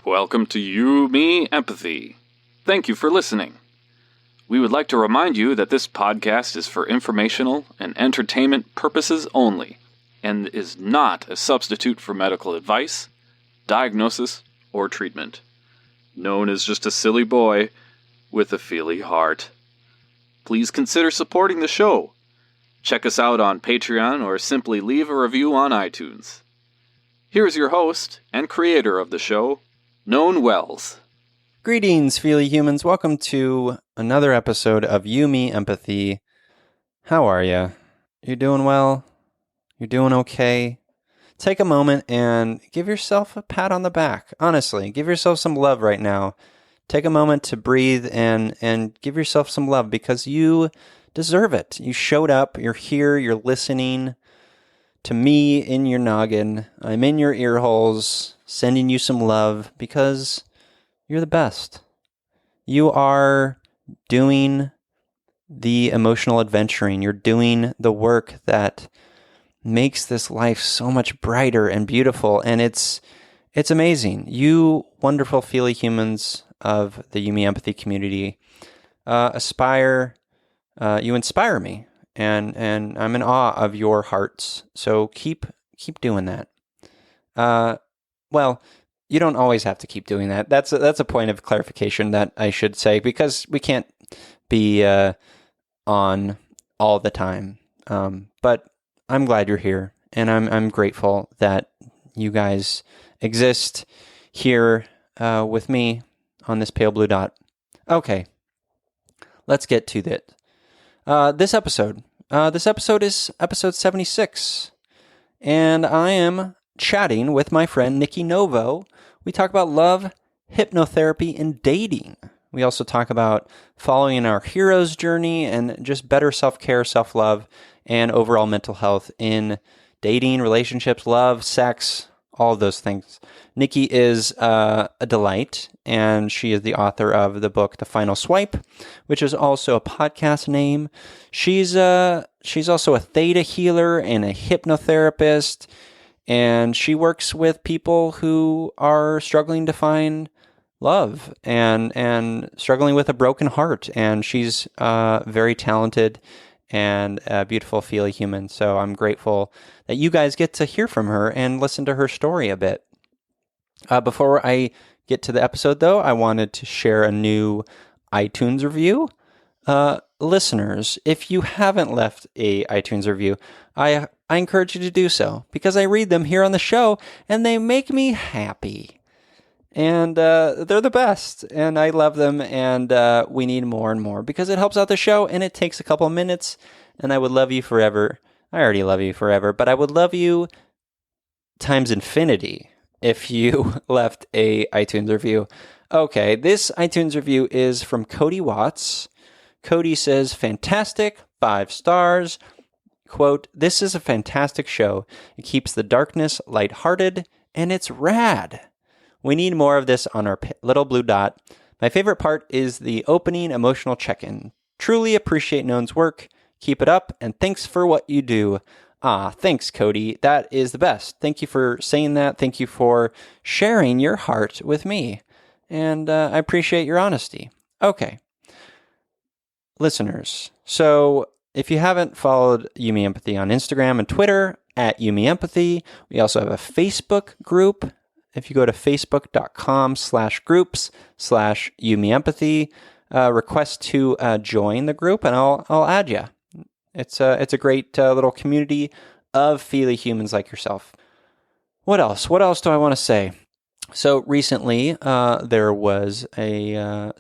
Welcome to You, Me, Empathy. Thank you for listening. We would like to remind you that this podcast is for informational and entertainment purposes only, and is not a substitute for medical advice, diagnosis, or treatment. Known as just a silly boy with a feely heart. Please consider supporting the show. Check us out on Patreon or simply leave a review on iTunes. Here's your host and creator of the show, Known Wells. Greetings, feely humans. Welcome to another episode of You, Me, Empathy. How are you? You doing well? You're doing okay? Take a moment and give yourself a pat on the back. Honestly, give yourself some love right now. Take a moment to breathe and give yourself some love because you deserve it. You showed up. You're here. You're listening to me in your noggin. I'm in your ear holes, sending you some love because you're the best. You are doing the emotional adventuring. You're doing the work that makes this life so much brighter and beautiful, and it's amazing. You wonderful feely humans of the You, Me, Empathy community you inspire me, and I'm in awe of your hearts. So keep doing that. Well, you don't always have to keep doing that. That's a point of clarification that I should say, because we can't be on all the time. But I'm glad you're here, and I'm grateful that you guys exist here with me on this pale blue dot. Okay, let's get to that. This episode is episode 76, and I am chatting with my friend Nikki Novo. We talk about love, hypnotherapy, and dating. We also talk about following our hero's journey and just better self-care, self-love, and overall mental health in dating, relationships, love, sex, all of those things. Nikki is a delight, and she is the author of the book The Final Swipe, which is also a podcast name. She's also a theta healer and a hypnotherapist, and she works with people who are struggling to find love and struggling with a broken heart. And she's very talented and a beautiful, feely human. So I'm grateful that you guys get to hear from her and listen to her story a bit. Before I get to the episode, though, I wanted to share a new iTunes review. Listeners, if you haven't left a iTunes review, I encourage you to do so, because I read them here on the show, and they make me happy. And they're the best, and I love them, and we need more and more, because it helps out the show, and it takes a couple of minutes, and I would love you forever. I already love you forever, but I would love you times infinity if you left a iTunes review. Okay, this iTunes review is from Cody Watts. Cody says, fantastic, 5 stars. Quote, this is a fantastic show. It keeps the darkness lighthearted, and it's rad. We need more of this on our little blue dot. My favorite part is the opening emotional check-in. Truly appreciate Known's work. Keep it up, and thanks for what you do. Thanks, Cody. That is the best. Thank you for saying that. Thank you for sharing your heart with me. And I appreciate your honesty. Okay. Listeners, so if you haven't followed You, Me, Empathy on Instagram and Twitter, at You, Me, Empathy, we also have a Facebook group. If you go to facebook.com/groups/You, Me, Empathy, request to join the group, and I'll add you. It's a great little community of feely humans like yourself. What else? What else do I want to say? So recently, there was an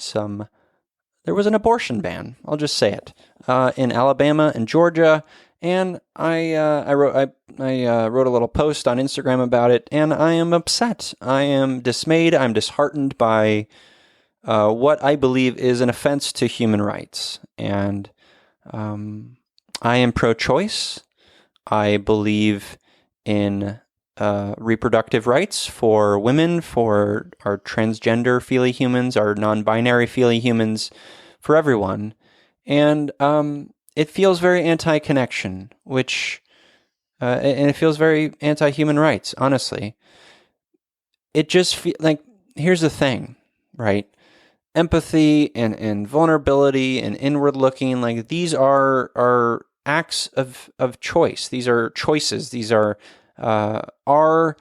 abortion ban. I'll just say it in Alabama and Georgia, and I wrote a little post on Instagram about it, and I am upset. I am dismayed. I'm disheartened by what I believe is an offense to human rights, and I am pro-choice. I believe in reproductive rights for women, for our transgender feely humans, our non-binary feely humans, for everyone. And it feels very anti-connection, which and it feels very anti-human rights, honestly. It just feels like, here's the thing, right? Empathy and vulnerability and inward looking, like these are acts of choice. These are choices. These are our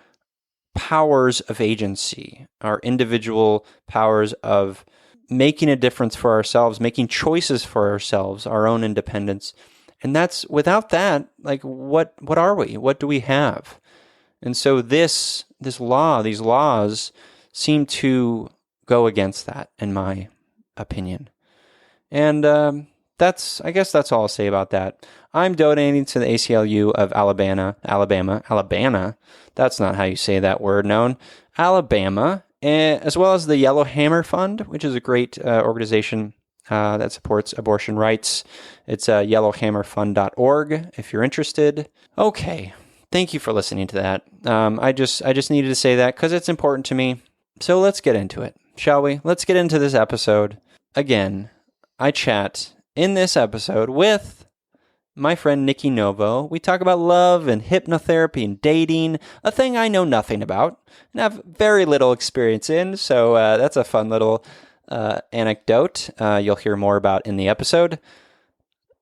powers of agency, our individual powers of making a difference for ourselves, making choices for ourselves, our own independence. And that's, without that, like what are we? What do we have? And so this law, these laws seem to go against that, in my opinion. And I guess that's all I'll say about that. I'm donating to the ACLU of Alabama. That's not how you say that word known. Alabama, as well as the Yellow Hammer Fund, which is a great organization that supports abortion rights. It's yellowhammerfund.org if you're interested. Okay. Thank you for listening to that. I just needed to say that because it's important to me. So let's get into it, shall we? Let's get into this episode. Again, I chat in this episode with my friend Nikki Novo. We talk about love and hypnotherapy and dating, a thing I know nothing about and have very little experience in. So that's a fun little anecdote you'll hear more about in the episode.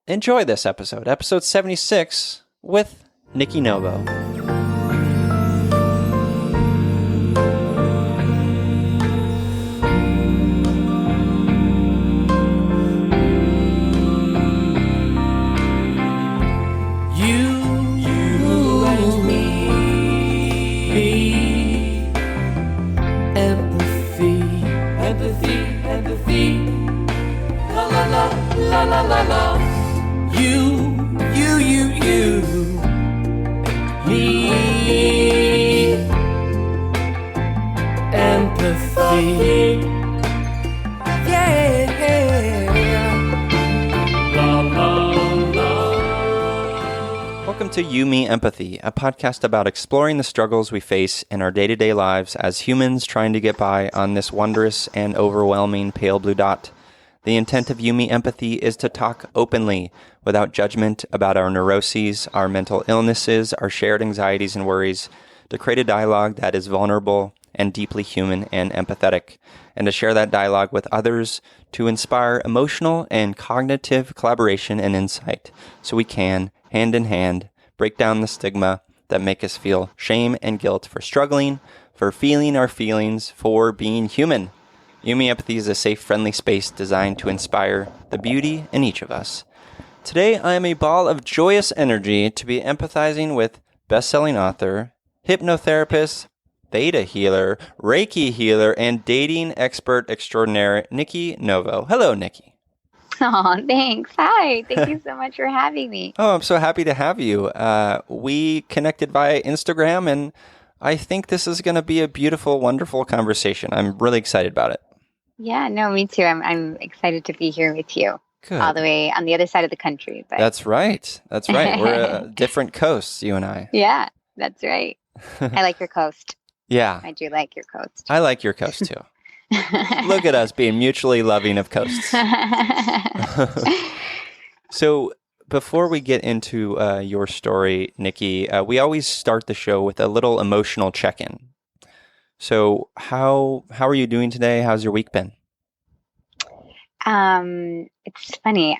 Enjoy this episode, episode 76 with Nikki Novo. Welcome to You, Me, Empathy, a podcast about exploring the struggles we face in our day-to-day lives as humans trying to get by on this wondrous and overwhelming pale blue dot. The intent of You, Me, Empathy is to talk openly, without judgment, about our neuroses, our mental illnesses, our shared anxieties and worries, to create a dialogue that is vulnerable and deeply human and empathetic, and to share that dialogue with others to inspire emotional and cognitive collaboration and insight, so we can, hand in hand, break down the stigma that make us feel shame and guilt for struggling, for feeling our feelings, for being human. You, Me, Empathy is a safe, friendly space designed to inspire the beauty in each of us. Today, I am a ball of joyous energy to be empathizing with best-selling author, hypnotherapist, theta healer, Reiki healer, and dating expert extraordinaire, Nikki Novo. Hello, Nikki. Oh, thanks. Hi. Thank you so much for having me. Oh, I'm so happy to have you. We connected via Instagram, and I think this is going to be a beautiful, wonderful conversation. I'm really excited about it. Yeah, no, me too. I'm excited to be here with you. Good. All the way on the other side of the country. But... That's right. We're different coasts, you and I. Yeah, that's right. I like your coast. Yeah. I do like your coast. I like your coast too. Look at us being mutually loving of coasts. So before we get into your story, Nikki, we always start the show with a little emotional check-in. So how are you doing today? How's your week been? It's funny.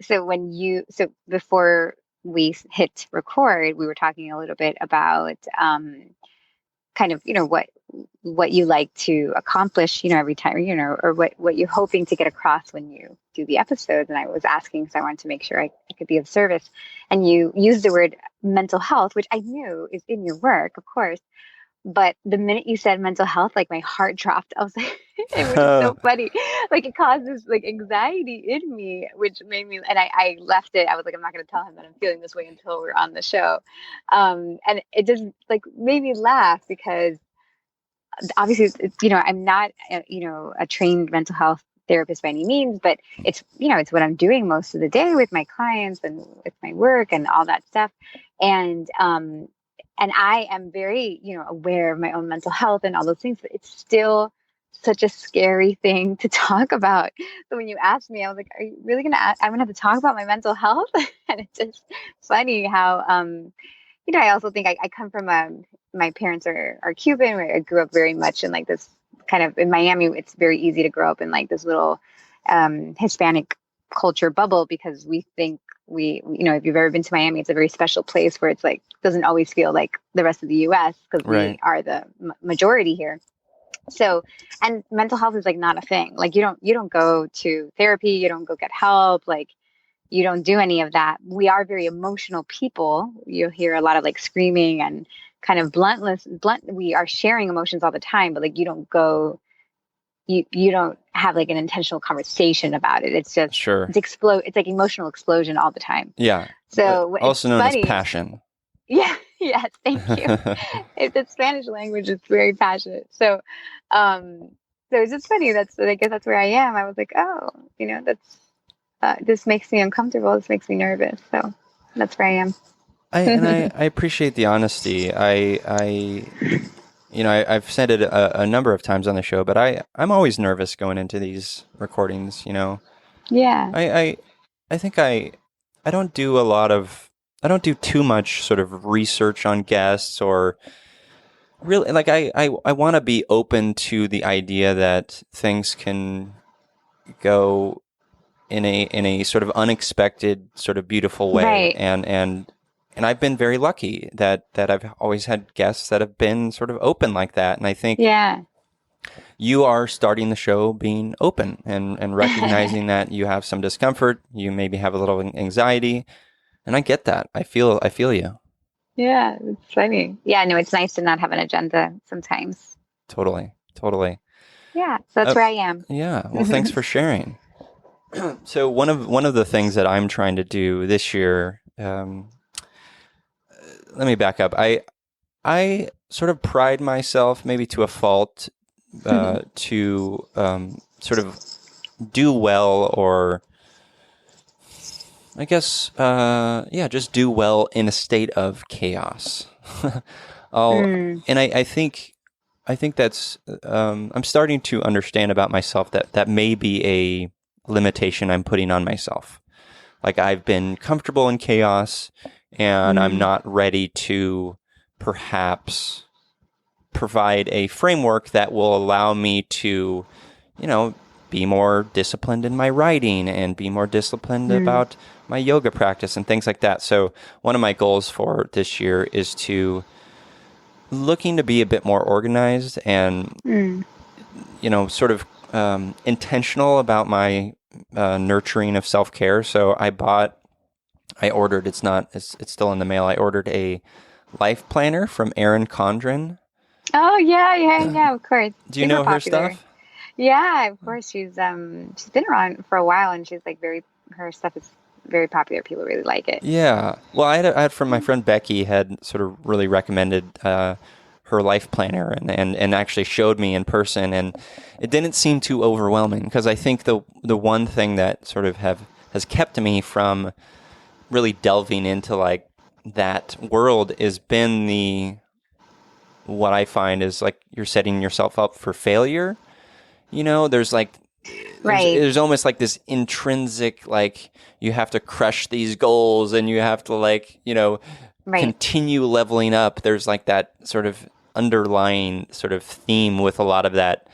So before we hit record, we were talking a little bit about kind of, what you like to accomplish, every time, or what you're hoping to get across when you do the episodes. And I was asking because I wanted to make sure I could be of service. And you used the word mental health, which I knew is in your work, of course. But the minute you said mental health, like my heart dropped. I was like, it was so funny. Like it causes like anxiety in me, which made me, and I left it. I was like, I'm not going to tell him that I'm feeling this way until we're on the show. And it just like made me laugh because obviously, I'm not, a trained mental health therapist by any means, but it's what I'm doing most of the day with my clients and with my work and all that stuff. And I am very, aware of my own mental health and all those things, but it's still such a scary thing to talk about. So when you asked me, I was like, are you really I'm going to have to talk about my mental health? And it's just funny how, I also think I come from my parents are Cuban. Where I grew up very much in like this kind of in Miami. It's very easy to grow up in like this little Hispanic culture bubble because we think if you've ever been to Miami, it's a very special place where it's like doesn't always feel like the rest of the U.S. because Right. we are the majority here. So, and mental health is like not a thing. Like you don't go to therapy, you don't go get help, like you don't do any of that. We are very emotional people. You'll hear a lot of like screaming and kind of blunt. We are sharing emotions all the time, but like you don't have like an intentional conversation about it. It's just Sure. It's like emotional explosion all the time. Yeah. So Also known as passion. Yeah. Yes. Thank you. It's a Spanish language. It's very passionate. So it's just funny. I guess that's where I am. I was like, oh, this makes me uncomfortable. This makes me nervous. So that's where I am. I appreciate the honesty. I've said it a number of times on the show, but I'm always nervous going into these recordings. Yeah. I think I don't do I don't do too much sort of research on guests or really like I want to be open to the idea that things can go in a sort of unexpected, sort of beautiful way. Right. And I've been very lucky that I've always had guests that have been sort of open like that. And I think you are starting the show being open and recognizing that you have some discomfort, you maybe have a little anxiety, and I get that. I feel you. Yeah, it's funny. Yeah, no, it's nice to not have an agenda sometimes. Totally. Yeah, so that's where I am. Yeah. Well, thanks for sharing. So one of the things that I'm trying to do this year, let me back up. I sort of pride myself, maybe to a fault, to sort of do well, or I guess, just do in a state of chaos. And I think that's I'm starting to understand about myself that may be a limitation I'm putting on myself. Like I've been comfortable in chaos, and I'm not ready to perhaps provide a framework that will allow me to, be more disciplined in my writing and be more disciplined about my yoga practice and things like that. So one of my goals for this year is looking to be a bit more organized and, sort of intentional about my nurturing of self-care. So I ordered, it's still in the mail. I ordered a life planner from Erin Condren. Oh yeah, of course. Do you know her stuff? Yeah, of course. She's been around for a while, and she's like her stuff is very popular. People really like it. Yeah. Well, I had from my friend Becky had sort of really recommended her life planner and actually showed me in person, and it didn't seem too overwhelming, because I think the one thing that sort of has kept me from really delving into like that world has been what I find is like you're setting yourself up for failure. There's like there's almost like this intrinsic, like you have to crush these goals and you have to like continue leveling up. There's like that sort of underlying sort of theme with a lot of that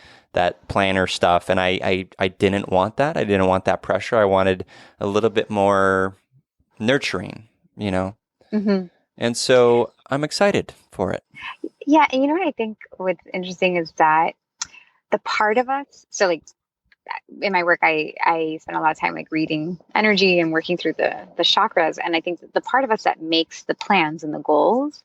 planner stuff, and I didn't want that. I didn't want that pressure. I wanted a little bit more nurturing, and so I'm excited for it. Yeah, and what I think what's interesting is that the part of us, so like in my work, I spend a lot of time like reading energy and working through the chakras, and I think that the part of us that makes the plans and the goals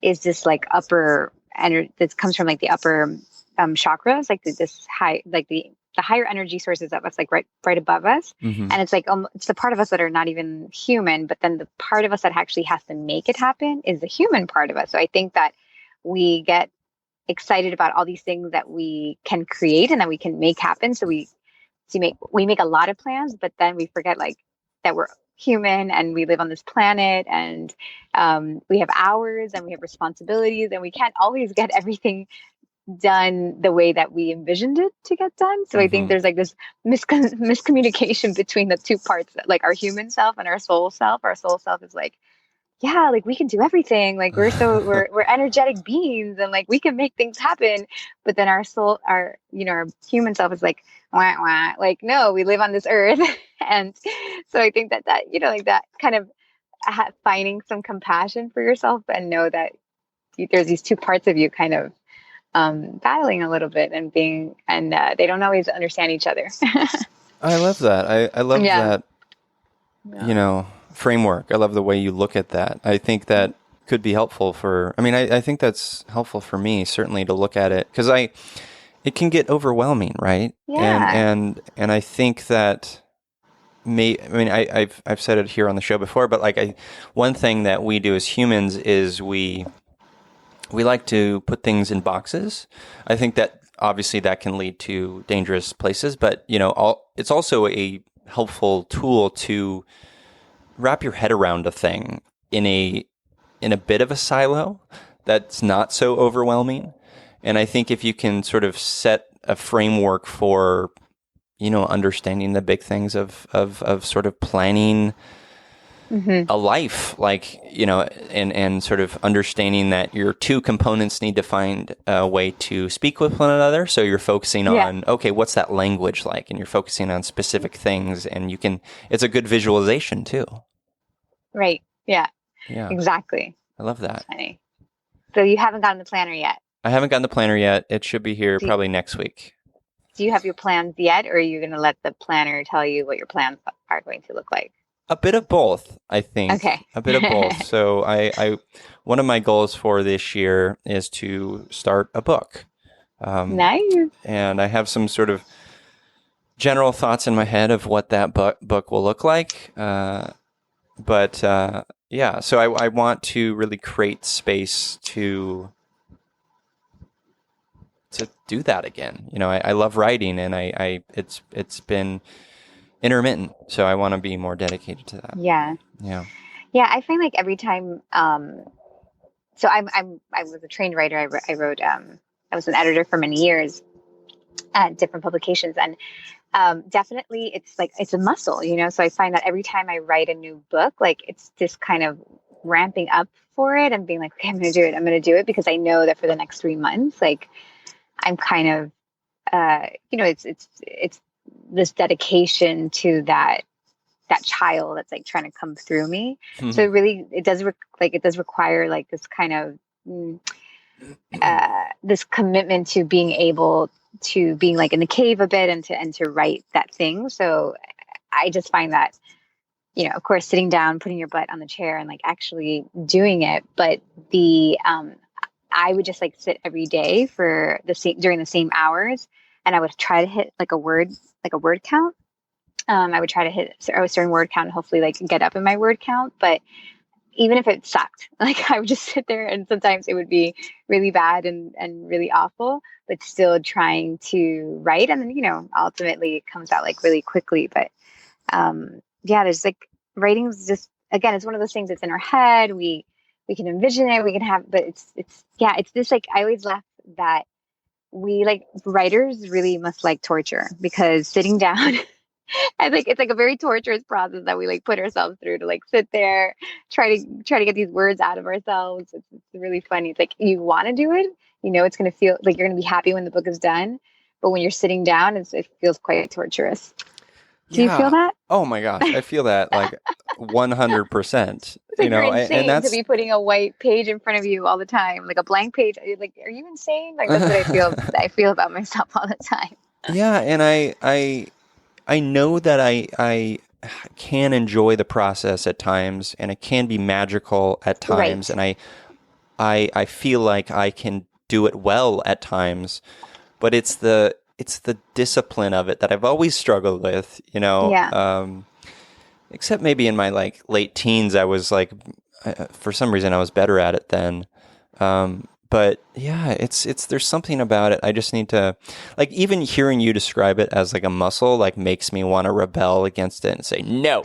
is this like upper energy that comes from like the upper chakras, like this high, like the higher energy sources of us, like right above us. And it's like it's the part of us that are not even human, but then the part of us that actually has to make it happen is the human part of us. So I think that we get excited about all these things that we can create and that we can make happen. So we make a lot of plans, but then we forget like that we're human and we live on this planet, and we have hours and we have responsibilities, and we can't always get everything done the way that we envisioned it to get done. So I think there's like this miscommunication between the two parts, like our human self and our soul self. Our soul self is like yeah, like we can do everything. Like we're energetic beings and like we can make things happen. But then our soul, our human self is like, wah, wah. Like, no, we live on this earth. And so I think that like that kind of finding some compassion for yourself and know that there's these two parts of you kind of battling a little bit and they don't always understand each other. I love that. I love Yeah. that, framework. I love the way you look at that. I think that could be helpful I think that's helpful for me, certainly, to look at it, because it can get overwhelming, right? Yeah. And I think that I've said it here on the show before, but like one thing that we do as humans is we like to put things in boxes. I think that obviously that can lead to dangerous places, but it's also a helpful tool to wrap your head around a thing in a bit of a silo that's not so overwhelming. And I think if you can sort of set a framework for, understanding the big things of sort of planning a life, like, and sort of understanding that your two components need to find a way to speak with one another. So you're focusing on, okay, what's that language like? And you're focusing on specific things, and it's a good visualization too. Right. Yeah. Yeah. Exactly. I love that. That's funny. So you haven't gotten the planner yet? I haven't gotten the planner yet. It should be here probably next week. Do you have your plans yet, or are you going to let the planner tell you what your plans are going to look like? A bit of both, I think. Okay. A bit of both. So I one of my goals for this year is to start a book. Nice. And I have some sort of general thoughts in my head of what that book will look like. But so I want to really create space to do that again. I love writing, and it's been intermittent, so I want to be more dedicated to that. Yeah. I find like every time. So I was a trained writer. I wrote. I was an editor for many years at different publications, and definitely it's a muscle, So I find that every time I write a new book, like it's just kind of ramping up for it and being like, okay, I'm going to do it. I'm going to do it because I know that for the next 3 months, like I'm kind of, it's this dedication to that child that's like trying to come through me. Mm-hmm. So it does require like this kind of, this commitment to being able to being like in the cave a bit and to write that thing. So I just find that, of course, sitting down, putting your butt on the chair and like actually doing it. But I would just like sit every day during the same hours, and I would try to hit like a word count. I would try to hit a certain word count and hopefully like get up in my word count. But even if it sucked, like I would just sit there, and sometimes it would be really bad and really awful, but still trying to write. And then, ultimately it comes out like really quickly. But there's like writing is just, again, it's one of those things that's in our head. We can envision it, we can have, but it's this like, I always laugh that we like writers really must like torture, because sitting down, it's like a very torturous process that we like put ourselves through to like sit there, try to get these words out of ourselves. It's really funny. It's like you want to do it, it's going to feel like you're going to be happy when the book is done, but when you're sitting down, it feels quite torturous. Do you feel that? Oh my gosh, I feel that like 100%. It's like you're insane and to be putting a white page in front of you all the time, like a blank page. Like, are you insane? Like that's what I feel. I feel about myself all the time. Yeah, and I know that I can enjoy the process at times, and it can be magical at times, right. And I feel like I can do it well at times, but it's the discipline of it that I've always struggled with, Yeah. Except maybe in my like late teens, I was like, for some reason I was better at it then. But yeah, there's something about it. I just need to, like, even hearing you describe it as like a muscle, like makes me want to rebel against it and say, no,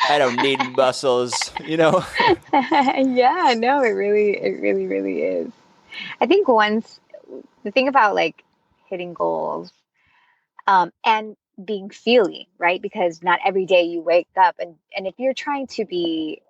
I don't need muscles, Yeah, no, it really, really is. I think the thing about like hitting goals, and being feely, right? Because not every day you wake up and if you're trying to be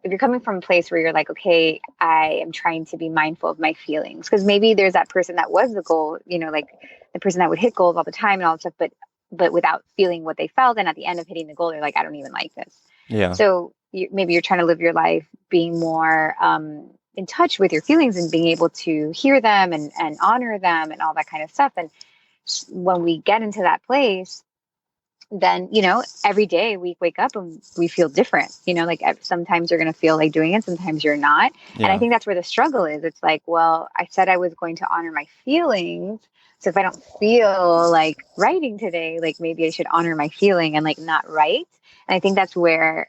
if you're coming from a place where you're like, okay, I am trying to be mindful of my feelings, because maybe there's that person that was the goal, like the person that would hit goals all the time and all that stuff, but without feeling what they felt. And at the end of hitting the goal, they're like, I don't even like this. Yeah. So maybe you're trying to live your life being more in touch with your feelings and being able to hear them and honor them and all that kind of stuff. And when we get into that place, then, every day we wake up and we feel different, like sometimes you're going to feel like doing it, sometimes you're not. Yeah. And I think that's where the struggle is. It's like, well, I said I was going to honor my feelings. So if I don't feel like writing today, like maybe I should honor my feeling and like not write. And I think that's where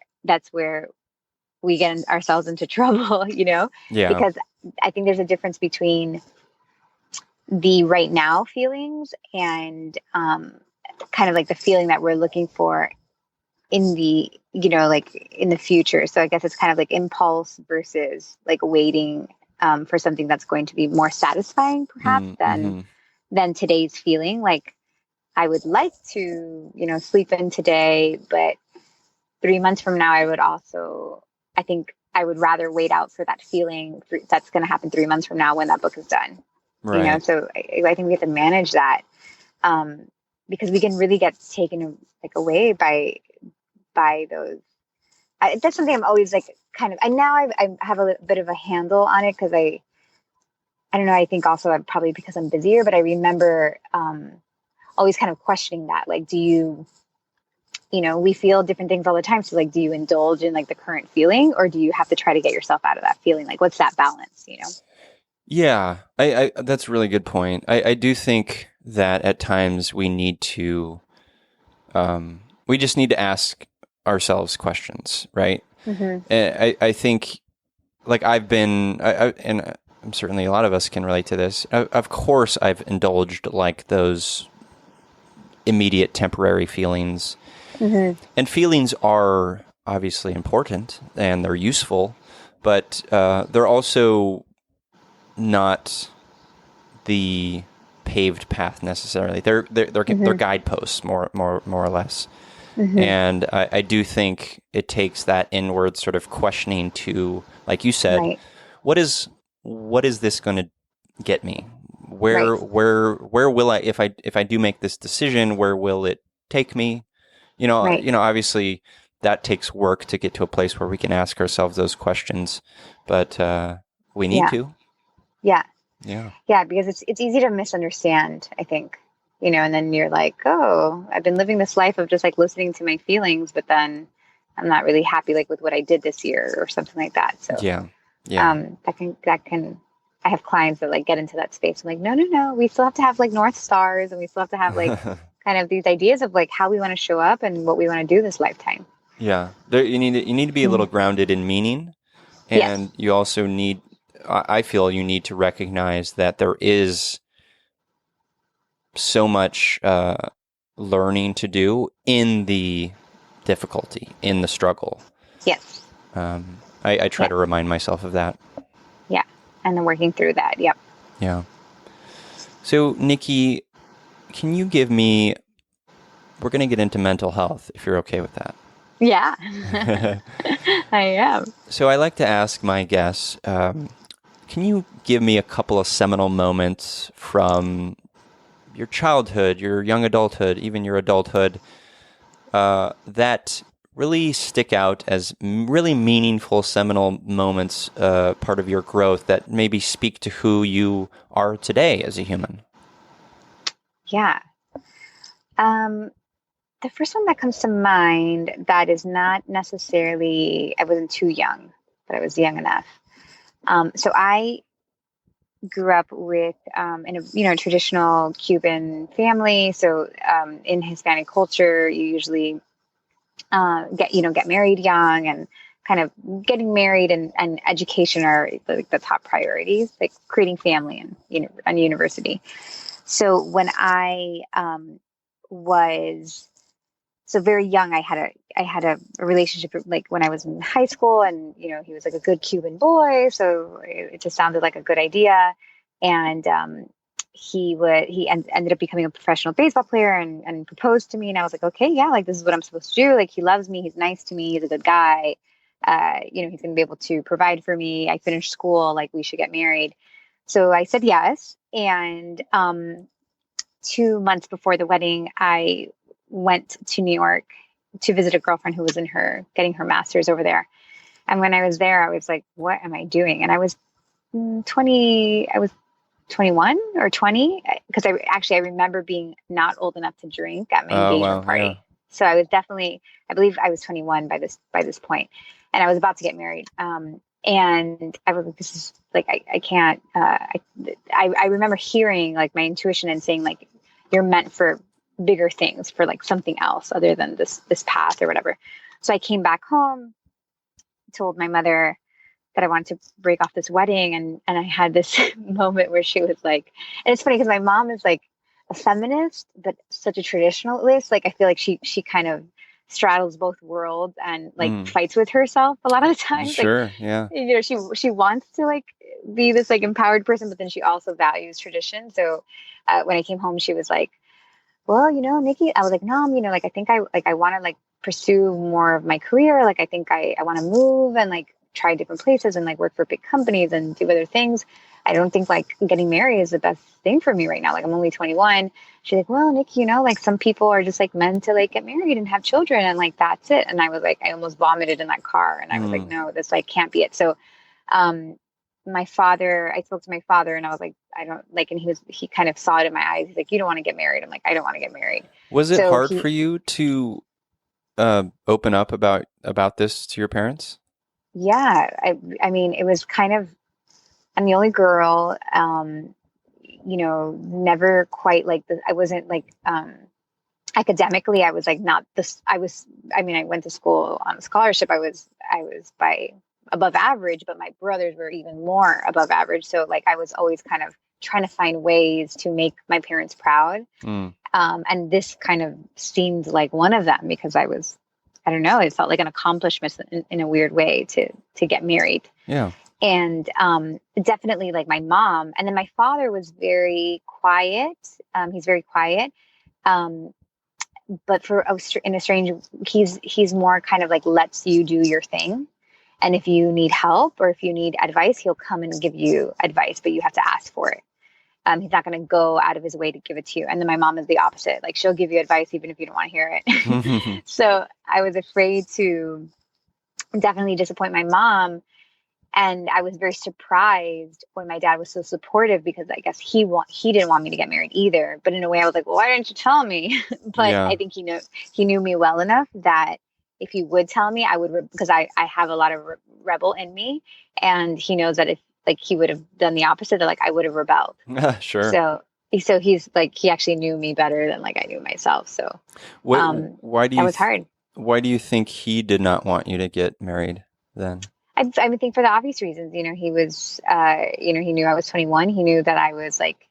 we get ourselves into trouble, Yeah. because I think there's a difference between the right now feelings and kind of like the feeling that we're looking for in the, like in the future. So I guess it's kind of like impulse versus like waiting for something that's going to be more satisfying perhaps than today's feeling. Like I would like to, sleep in today, but 3 months from now, I think I would rather wait out for that feeling that's going to happen 3 months from now when that book is done. Right. So I think we have to manage that. Because we can really get taken like away by those. That's something I'm always like kind of. And now I have a bit of a handle on it because I don't know. I think also I'm probably because I'm busier, but I remember always kind of questioning that. Like, do you, we feel different things all the time. So like, do you indulge in like the current feeling, or do you have to try to get yourself out of that feeling? Like, what's that balance? Yeah, I that's a really good point. I do think that at times we need to, we just need to ask ourselves questions, right? And I think, like and certainly a lot of us can relate to this. Of course, I've indulged like those immediate temporary feelings, and feelings are obviously important and they're useful, but they're also not the paved path necessarily. They're guideposts more or less. And I do think it takes that inward sort of questioning to, like you said, Right. what is this going to get me? Where will I, if I do make this decision, where will it take me? Obviously that takes work to get to a place where we can ask ourselves those questions, but we need to. Yeah. Yeah. Because it's easy to misunderstand, I think, and then you're like, oh, I've been living this life of just like listening to my feelings, but then I'm not really happy like with what I did this year or something like that. So yeah. That can, I have clients that like get into that space. I'm like, no, we still have to have like North Stars, and we still have to have like kind of these ideas of like how we want to show up and what we want to do this lifetime. Yeah. You need to be a little grounded in meaning, and you also need, I feel you need to recognize that there is so much learning to do in the difficulty, in the struggle. Yes. I try to remind myself of that. Yeah. And then working through that. Yep. Yeah. So, Nikki, can you give me, we're going to get into mental health, if you're okay with that. Yeah. I am. So I like to ask my guests, can you give me a couple of seminal moments from your childhood, your young adulthood, even your adulthood, that really stick out as really meaningful seminal moments, part of your growth that maybe speak to who you are today as a human? Yeah. The first one that comes to mind that is not necessarily, I wasn't too young, but I was young enough. So I grew up with in a traditional Cuban family. So in Hispanic culture, you usually get married young, and kind of getting married and education are like the top priorities, like creating family and university. So when I was so very young, I had a relationship like when I was in high school, and he was like a good Cuban boy, so it just sounded like a good idea. And he ended up becoming a professional baseball player and proposed to me, and I was like, okay, yeah, like this is what I'm supposed to do. Like he loves me, he's nice to me, he's a good guy. he's going to be able to provide for me. I finished school, like we should get married. So I said yes. And 2 months before the wedding, I went to New York to visit a girlfriend who was getting her master's over there. And when I was there, I was like, what am I doing? And I was 21 or 20, because I remember being not old enough to drink at my engagement party. Yeah. So I was definitely, I believe I was 21 by this point, and I was about to get married. And I was like, this is like, I can't, I remember hearing like my intuition and saying like, you're meant for bigger things, for like something else other than this path or whatever. So I came back home, told my mother that I wanted to break off this wedding. And I had this moment where she was like, and it's funny because my mom is like a feminist, but such a traditionalist. Like, I feel like she kind of straddles both worlds and like fights with herself a lot of the time. Sure. Like, yeah. She wants to like be this like empowered person, but then she also values tradition. So when I came home, she was like, well, Nikki, I was like, no, like, I think I want to like pursue more of my career. Like, I think I want to move and like try different places and like work for big companies and do other things. I don't think like getting married is the best thing for me right now. Like, I'm only 21. She's like, well, Nikki, like some people are just like meant to like get married and have children and like, that's it. And I was like, I almost vomited in that car. And I was like, no, this like can't be it. So, I spoke to my father and I was like, I don't like, and he kind of saw it in my eyes. He's like, you don't want to get married. I'm like, I don't want to get married. Was it hard for you to open up about this to your parents? Yeah. I mean, it was kind of, I'm the only girl, never quite like this. I wasn't like, academically, I was like, not this, I went to school on a scholarship. I was by above average, but my brothers were even more above average. So like, I was always kind of trying to find ways to make my parents proud. And this kind of seemed like one of them, because I don't know, it felt like an accomplishment in a weird way to get married. Yeah. And definitely like my mom, and then my father was very quiet. He's very quiet. But in a strange, he's more kind of like lets you do your thing. And if you need help or if you need advice, he'll come and give you advice, but you have to ask for it. He's not going to go out of his way to give it to you. And then my mom is the opposite. Like, she'll give you advice even if you don't want to hear it. So I was afraid to definitely disappoint my mom. And I was very surprised when my dad was so supportive, because I guess he didn't want me to get married either. But in a way I was like, well, why didn't you tell me? But yeah. I think he knew me well enough that if he would tell me, I would, because I have a lot of rebel in me, and he knows that if like he would have done the opposite, that like I would have rebelled. Sure. So he's like, he actually knew me better than like I knew myself. So why do you that was hard. Why do you think he did not want you to get married then? I think for the obvious reasons. He was, he knew I was 21. He knew that I was like,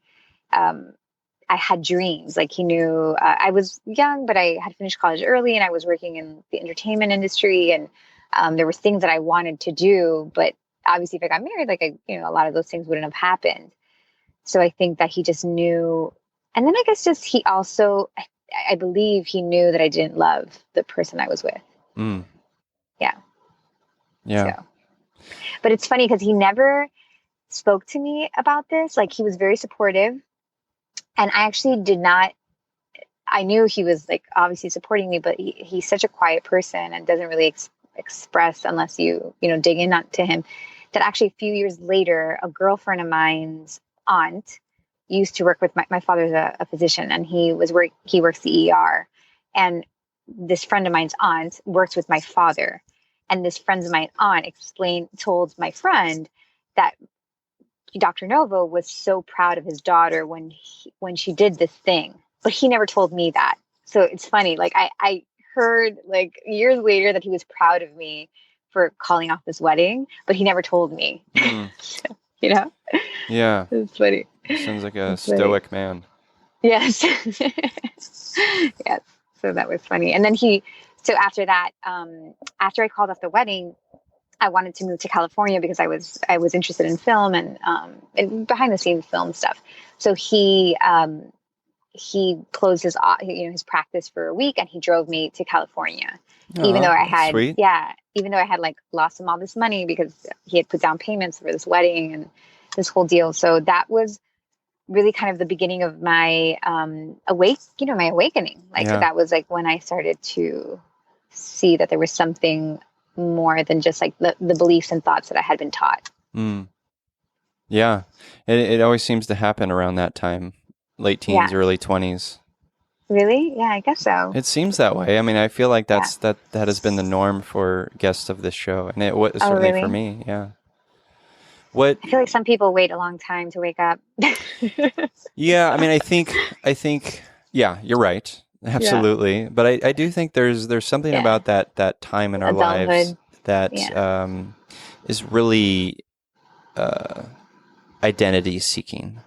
I had dreams. Like, he knew I was young, but I had finished college early and I was working in the entertainment industry. And there were things that I wanted to do, but obviously if I got married, like a lot of those things wouldn't have happened. So I think that he just knew. And then I guess just, he also, I believe he knew that I didn't love the person I was with. Yeah. Yeah. So. But it's funny because he never spoke to me about this. Like, he was very supportive. And I actually I knew he was like obviously supporting me, but he's such a quiet person and doesn't really express unless you dig in to him. That actually a few years later, a girlfriend of mine's aunt used to work with my father's a physician, and he works the ER. And this friend of mine's aunt works with my father. And this friend of mine aunt told my friend that Dr. Novo was so proud of his daughter when she did this thing, but he never told me that. So it's funny. Like, I heard like years later that he was proud of me for calling off this wedding, but he never told me. So, Yeah. It's funny. Sounds like a stoic man. Yes. Yes. So that was funny. And then so after that, after I called off the wedding, I wanted to move to California because I was interested in film and behind the scenes film stuff. So he closed his practice for a week and he drove me to California. even though Oh, I that's had, sweet. yeah, even though I had like lost him all this money because he had put down payments for this wedding and this whole deal. So that was really kind of the beginning of my my awakening. Like Yeah. that was like when I started to see that there was something more than just like the beliefs and thoughts that I had been taught. Mm. Yeah. It always seems to happen around that time, late teens, Yeah. early 20s. Really? Yeah, I guess so. It seems that way. I mean, I feel like Yeah. that has been the norm for guests of this show, and it was Oh, certainly for really? me. Yeah. What? I feel like some people wait a long time to wake up. Yeah. I mean, I think. Yeah, you're right. Yeah. Absolutely. But I do think there's something Yeah. about that time in our lives Adulthood. that Yeah. is really uh, identity seeking.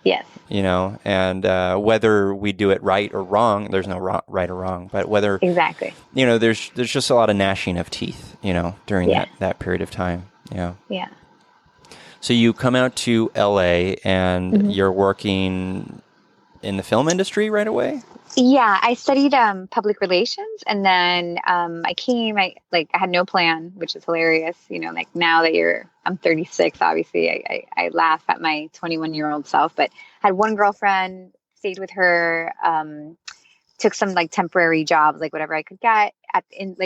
Yes. And whether we do it right or wrong, there's no right or wrong, but whether, Exactly. there's just a lot of gnashing of teeth, during Yes. that period of time. Yeah. Yeah. So you come out to LA and Mhm. you're working in the film industry right away? Yeah, I studied public relations, and then I came. I had no plan, which is hilarious. Like now that I'm 36, obviously, I laugh at my 21-year-old self. But had one girlfriend, stayed with her, took some like temporary jobs, like whatever I could get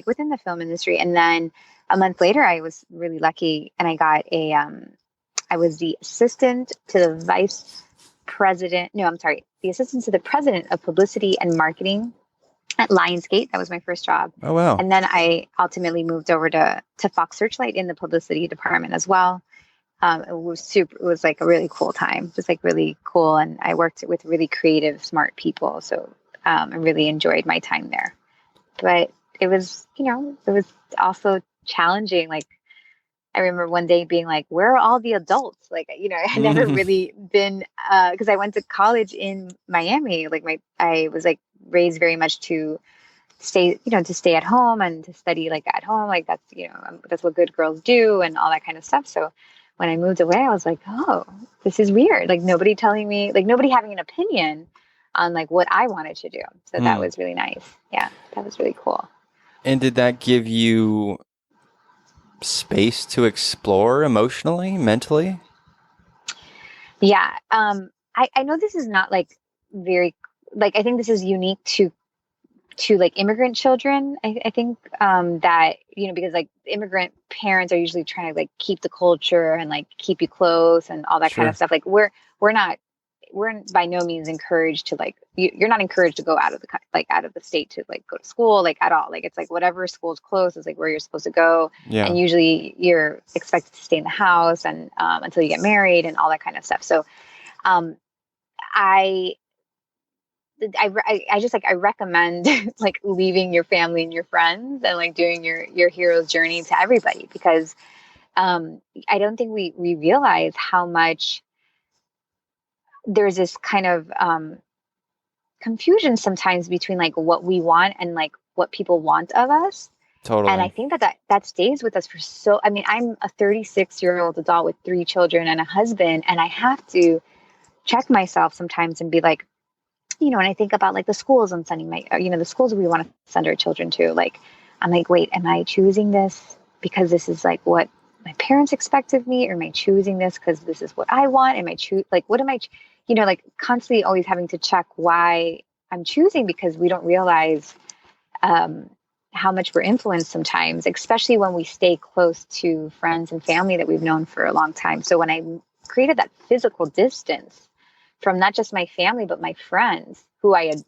within the film industry, and then a month later, I was really lucky, and I got I was the assistant to the vice president. No, I'm sorry, the assistant to the president of publicity and marketing at Lionsgate. That was my first job. Oh, wow. And then I ultimately moved over to Fox Searchlight in the publicity department as well. It was super. It was like a really cool time. Just like really cool, and I worked with really creative, smart people. So I really enjoyed my time there. But it was, it was also challenging. Like I remember one day being like, where are all the adults? Like, I had never really been, because I went to college in Miami. Like I was like raised very much to stay at home and to study like at home. Like that's what good girls do and all that kind of stuff. So when I moved away, I was like, oh, this is weird. Like nobody telling me, like nobody having an opinion on like what I wanted to do. So that was really nice. Yeah, that was really cool. And did that give you space to explore emotionally, mentally? Yeah. I know this is not like very, like, I think this is unique to like immigrant children. I think that, because like immigrant parents are usually trying to like keep the culture and like keep you close and all that kind of Sure. stuff. Like we're by no means encouraged to like, you're not encouraged to go out of the state to like go to school, like at all. Like it's like whatever school's close is like where you're supposed to go. Yeah. And usually you're expected to stay in the house and until you get married and all that kind of stuff. So I just like I recommend like leaving your family and your friends and like doing your hero's journey to everybody, because I don't think we realize how much there's this kind of confusion sometimes between like what we want and like what people want of us. Totally. And I think that stays with us for so. I mean, I'm a 36-year-old adult with 3 children and a husband, and I have to check myself sometimes and be like, when I think about like the schools I'm sending the schools we want to send our children to, like, I'm like, wait, am I choosing this because this is like what my parents expect of me? Or am I choosing this because this is what I want? What am I, like constantly always having to check why I'm choosing, because we don't realize how much we're influenced sometimes, especially when we stay close to friends and family that we've known for a long time. So when I created that physical distance from not just my family, but my friends who I had,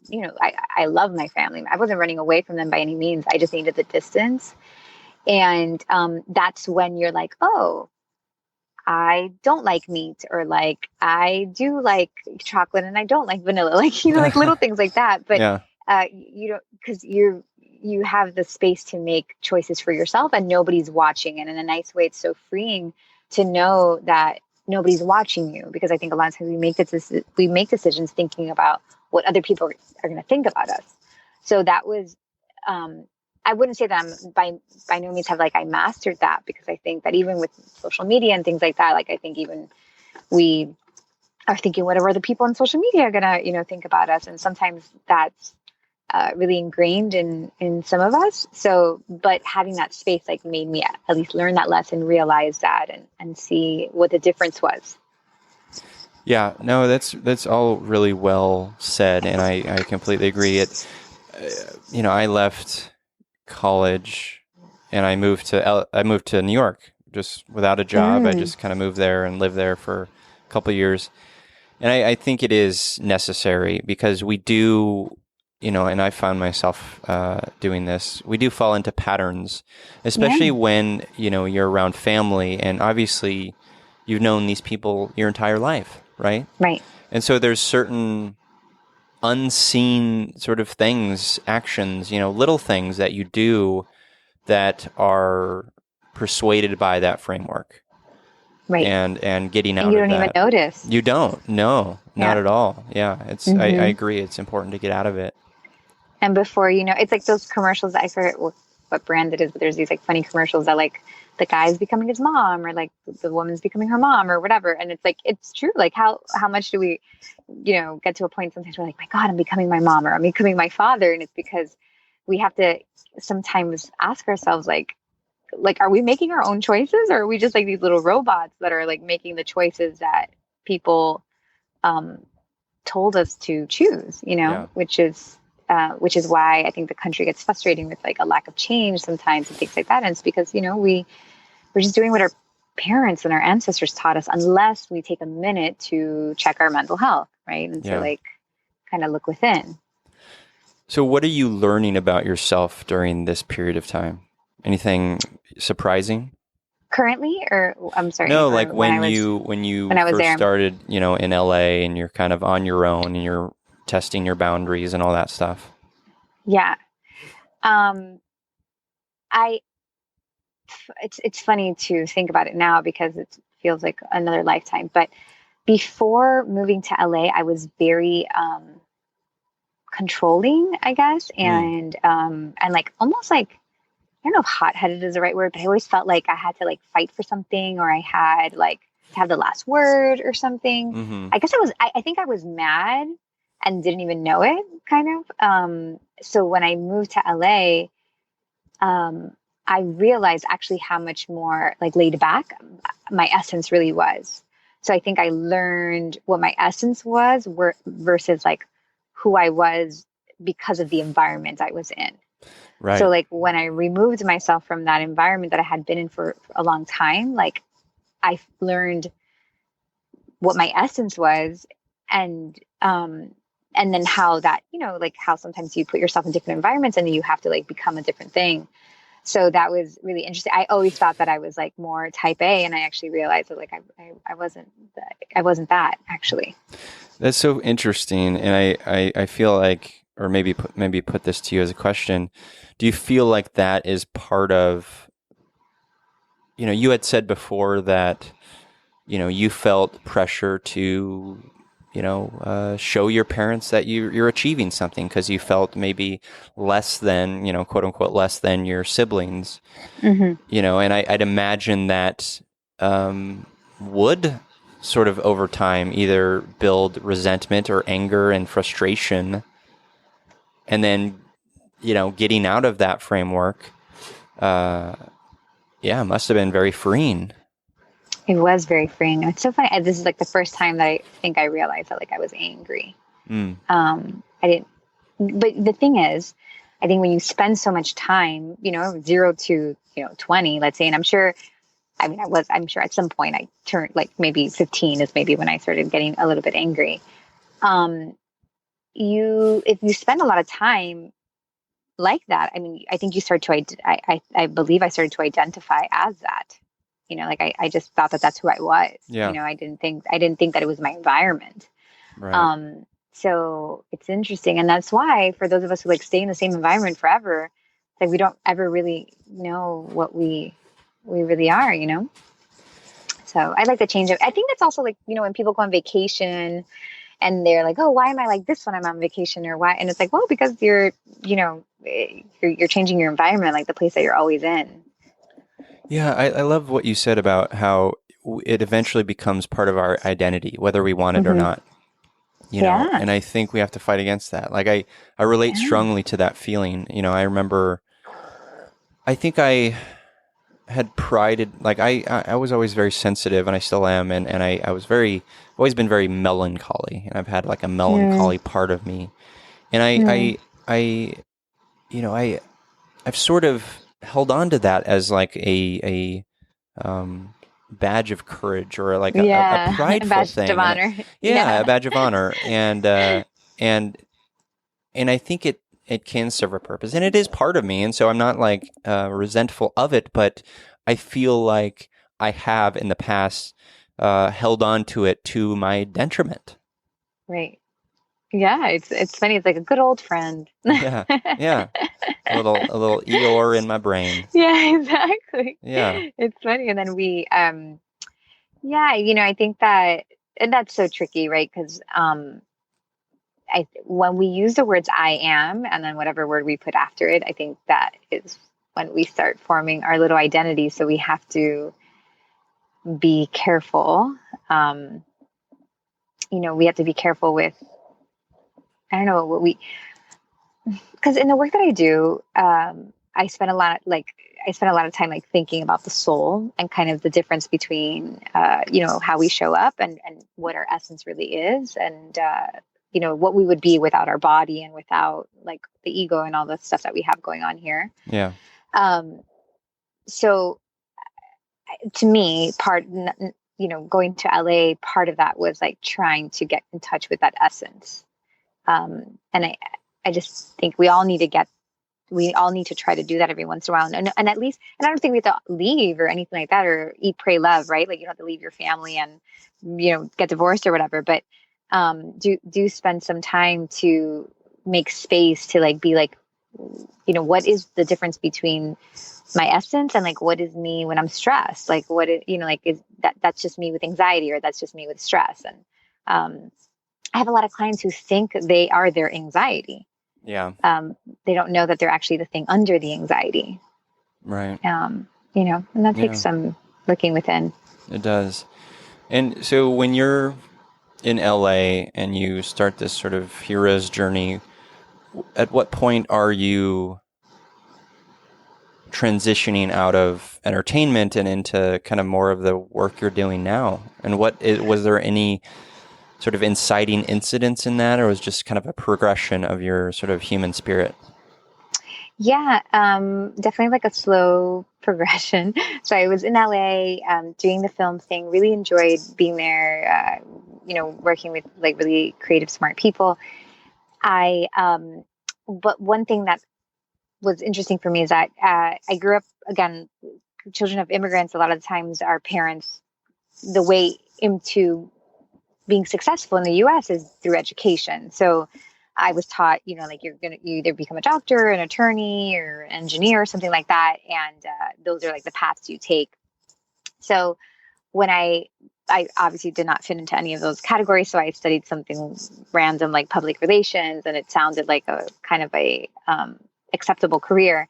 I love my family. I wasn't running away from them by any means. I just needed the distance. And that's when you're like, oh, I don't like meat, or like, I do like chocolate and I don't like vanilla, like, like little things like that. But, yeah. Because you have the space to make choices for yourself and nobody's watching. And in a nice way, it's so freeing to know that nobody's watching you, because I think a lot of times we make decisions thinking about what other people are going to think about us. So that was, I wouldn't say that I'm by no means have like I mastered that, because I think that even with social media and things like that, like I think even we are thinking whatever the people on social media are gonna think about us, and sometimes that's really ingrained in some of us. So, but having that space like made me at least learn that lesson, realize that, and see what the difference was. Yeah, no, that's all really well said, and I completely agree. I left college and I moved to New York just without a job. I just kind of moved there and lived there for a couple of years, and I think it is necessary because we do, and I found myself doing this. We do fall into patterns, especially when you're around family, and obviously you've known these people your entire life. Right? Right. And so there's certain unseen sort of things, actions, little things that you do that are persuaded by that framework. Right. And getting out and you of don't that. even notice. You don't. No, not at all. Yeah. It's, I agree. It's important to get out of it. And before it's like those commercials, I forget what brand it is, but there's these like funny commercials that like the guy's becoming his mom, or like the woman's becoming her mom, or whatever. And it's like, it's true. Like how much do we, get to a point sometimes we're like, my God, I'm becoming my mom, or I'm becoming my father. And it's because we have to sometimes ask ourselves, like, are we making our own choices, or are we just like these little robots that are like making the choices that people told us to choose, which is why I think the country gets frustrating with like a lack of change sometimes and things like that. And it's because, we're just doing what our parents and our ancestors taught us, unless we take a minute to check our mental health, right? And to like kind of look within. So what are you learning about yourself during this period of time? Anything surprising? Currently, or I'm sorry. No, like when you first started, in LA, and you're kind of on your own and you're testing your boundaries and all that stuff. Yeah. It's funny to think about it now because it feels like another lifetime. But before moving to LA, I was very controlling, I guess, and like almost like, I don't know if hot-headed is the right word, but I always felt like I had to like fight for something, or I had like to have the last word or something. Mm-hmm. I guess I think I was mad and didn't even know it, kind of. So when I moved to LA, I realized actually how much more like laid back my essence really was. So I think I learned what my essence was versus like who I was because of the environment I was in. Right. So like when I removed myself from that environment that I had been in for a long time, like I learned what my essence was, and then how that, like how sometimes you put yourself in different environments and then you have to like become a different thing. So that was really interesting. I always thought that I was like more type A, and I actually realized that like I wasn't that actually. That's so interesting, and I feel like, or maybe put this to you as a question. Do you feel like that is part of, you had said before that, you felt pressure to, show your parents that you're achieving something because you felt maybe less than, quote unquote, less than your siblings, and I'd imagine that would sort of over time either build resentment or anger and frustration. And then, getting out of that framework, must have been very freeing. It was very freeing. And it's so funny. This is like the first time that I think I realized that like I was angry. I didn't, but the thing is, I think when you spend so much time, 0 to, 20, let's say, and I'm sure at some point I turned like maybe 15 is maybe when I started getting a little bit angry. If you spend a lot of time like that, I mean, I think you start to, I believe I started to identify as that, like I just thought that that's who I was. Yeah. I didn't think that it was my environment. Right. So it's interesting. And that's why for those of us who like stay in the same environment forever, like we don't ever really know what we really are, So I like the change of, I think that's also like, when people go on vacation and they're like, oh, why am I like this when I'm on vacation, or why? And it's like, well, because you're changing your environment, like the place that you're always in. Yeah. I love what you said about how it eventually becomes part of our identity, whether we want it or not. Yeah. and I think we have to fight against that. Like I relate Yeah. strongly to that feeling. I remember, I think I had prided, like I was always very sensitive, and I still am, and I was always been very melancholy, and I've had like a Mm, melancholy part of me, and mm. I you know I've sort of held on to that as like a badge of courage, or like a Yeah. prideful Badge of thing, and honor. yeah, a Yeah. badge of honor, and I think it can serve a purpose, and it is part of me, and so I'm not like resentful of it, but I feel like I have in the past held on to it to my detriment. Right. Yeah. It's funny. It's like a good old friend. Yeah, yeah, a little Eeyore in my brain. Yeah, exactly. Yeah, It's funny. And then yeah, I think that, and that's so tricky, right? Because when we use the words I am and then whatever word we put after it, I think that is when we start forming our little identity. So we have to be careful. Um, we have to be careful with, I don't know, because in the work that I do, I spend a lot of time like thinking about the soul and kind of the difference between, how we show up and what our essence really is, and what we would be without our body and without like the ego and all the stuff that we have going on here. yeah, Um, so to me, going to LA, part of that was like trying to get in touch with that essence. And I just think we all need to try to do that every once in a while. And at least, and I don't think we have to leave or anything like that, or eat, pray, love, right? Like you don't have to leave your family and, get divorced or whatever, but, do spend some time to make space to like, be like, what is the difference between my essence and like, what is me when I'm stressed? Like like, is that's just me with anxiety, or that's just me with stress. And, I have a lot of clients who think they are their anxiety. yeah, They don't know that they're actually the thing under the anxiety. right, And that takes yeah, some looking within. it does. And so when you're in LA and you start this sort of hero's journey, at what point are you transitioning out of entertainment and into kind of more of the work you're doing now? And was there any sort of inciting incidents in that, or was it just kind of a progression of your sort of human spirit? Yeah, definitely like a slow progression. So I was in LA, doing the film thing, really enjoyed being there, working with like really creative, smart people. But one thing that was interesting for me is that I grew up, again, children of immigrants. A lot of the times our parents, the way into being successful in the US is through education. So I was taught, like you either become a doctor, an attorney, or an engineer, or something like that. And those are like the paths you take. So when I obviously did not fit into any of those categories. So I studied something random like public relations, and it sounded like a kind of a acceptable career.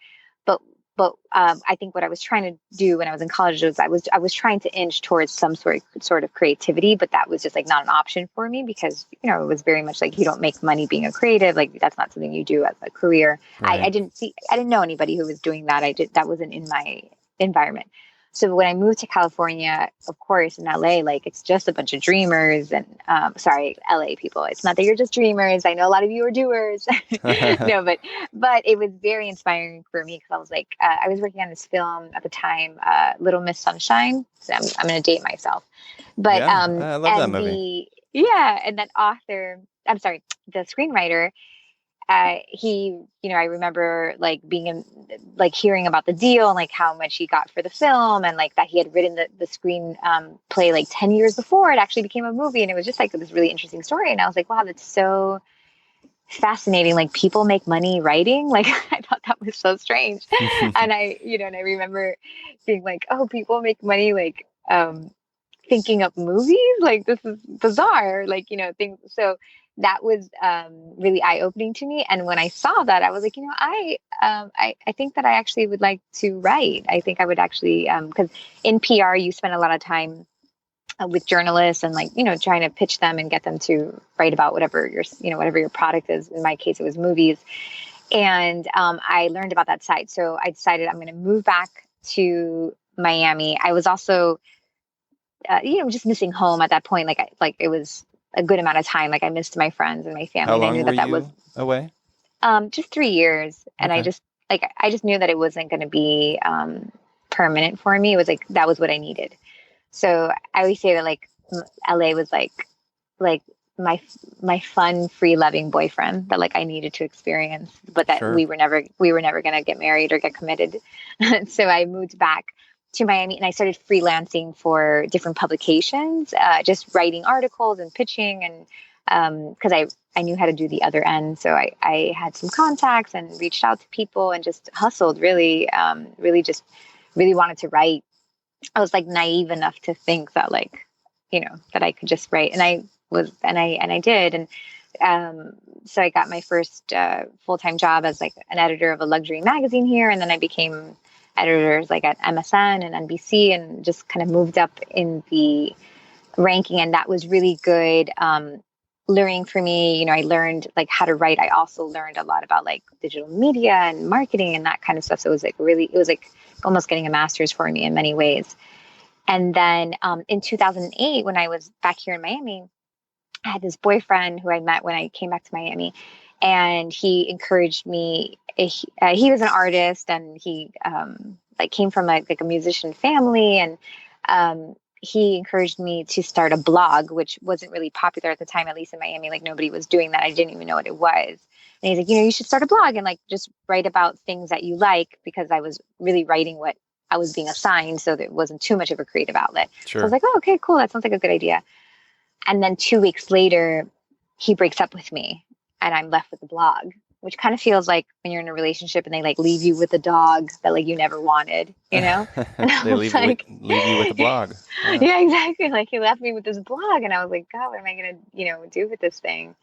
But I think what I was trying to do when I was in college was I was trying to inch towards some sort of creativity, but that was just like not an option for me because it was very much like you don't make money being a creative. Like that's not something you do as a career. Right. I didn't know anybody who was doing that. That wasn't in my environment. So when I moved to California, of course, in LA, like it's just a bunch of dreamers and sorry, LA people. It's not that you're just dreamers. I know a lot of you are doers. No, but it was very inspiring for me because I was like, I was working on this film at the time, Little Miss Sunshine. So I'm going to date myself, but Yeah, I love that movie. and that author, I'm sorry, the screenwriter. I remember like being in, like hearing about the deal and like how much he got for the film and like that he had written the screen play like 10 years before it actually became a movie. And it was just like this really interesting story. And I was like, wow, that's so fascinating. Like people make money writing. Like I thought that was so strange. And I remember being like, oh, people make money like thinking up movies. Like this is bizarre. Like, things. So that was really eye opening to me. And when I saw that, I was like, I think that I actually would like to write. I think I would actually, because in PR, you spend a lot of time with journalists and like, trying to pitch them and get them to write about whatever whatever your product is. In my case, it was movies. And I learned about that site. So I decided I'm going to move back to Miami. I was also, just missing home at that point. Like it was a good amount of time. Like I missed my friends and my family. How long and I knew were that you was away? just 3 years. And Okay. I just knew that it wasn't going to be permanent for me. It was like, that was what I needed. So I always say that like LA was like my fun, free loving boyfriend that like I needed to experience, but that Sure. we were never going to get married or get committed. So I moved back to Miami and I started freelancing for different publications, just writing articles and pitching. And because I knew how to do the other end. So I had some contacts and reached out to people and just hustled really, really wanted to write. I was like naive enough to think that like, that I could just write. And I did. And so I got my first full-time job as like an editor of a luxury magazine here. And then I became editors like at MSN and NBC and just kind of moved up in the ranking. And that was really good learning for me. I learned like how to write. I also learned a lot about like digital media and marketing and that kind of stuff. So it was like almost getting a master's for me in many ways. And then in 2008, when I was back here in Miami, I had this boyfriend who I met when I came back to Miami, and he encouraged me. He was an artist, and he like came from like a musician family, and he encouraged me to start a blog, which wasn't really popular at the time, at least in Miami. Like nobody was doing that. I didn't even know what it was. And he's like, you should start a blog and like just write about things that you like, because I was really writing what I was being assigned, so there wasn't too much of a creative outlet. Sure. So I was like, oh, okay, cool. That sounds like a good idea. And then 2 weeks later, he breaks up with me and I'm left with the blog, which kind of feels like when you're in a relationship and they like leave you with a dog that like you never wanted, And They leave you with a blog. Yeah, exactly. Like he left me with this blog and I was like, God, what am I going to, do with this thing?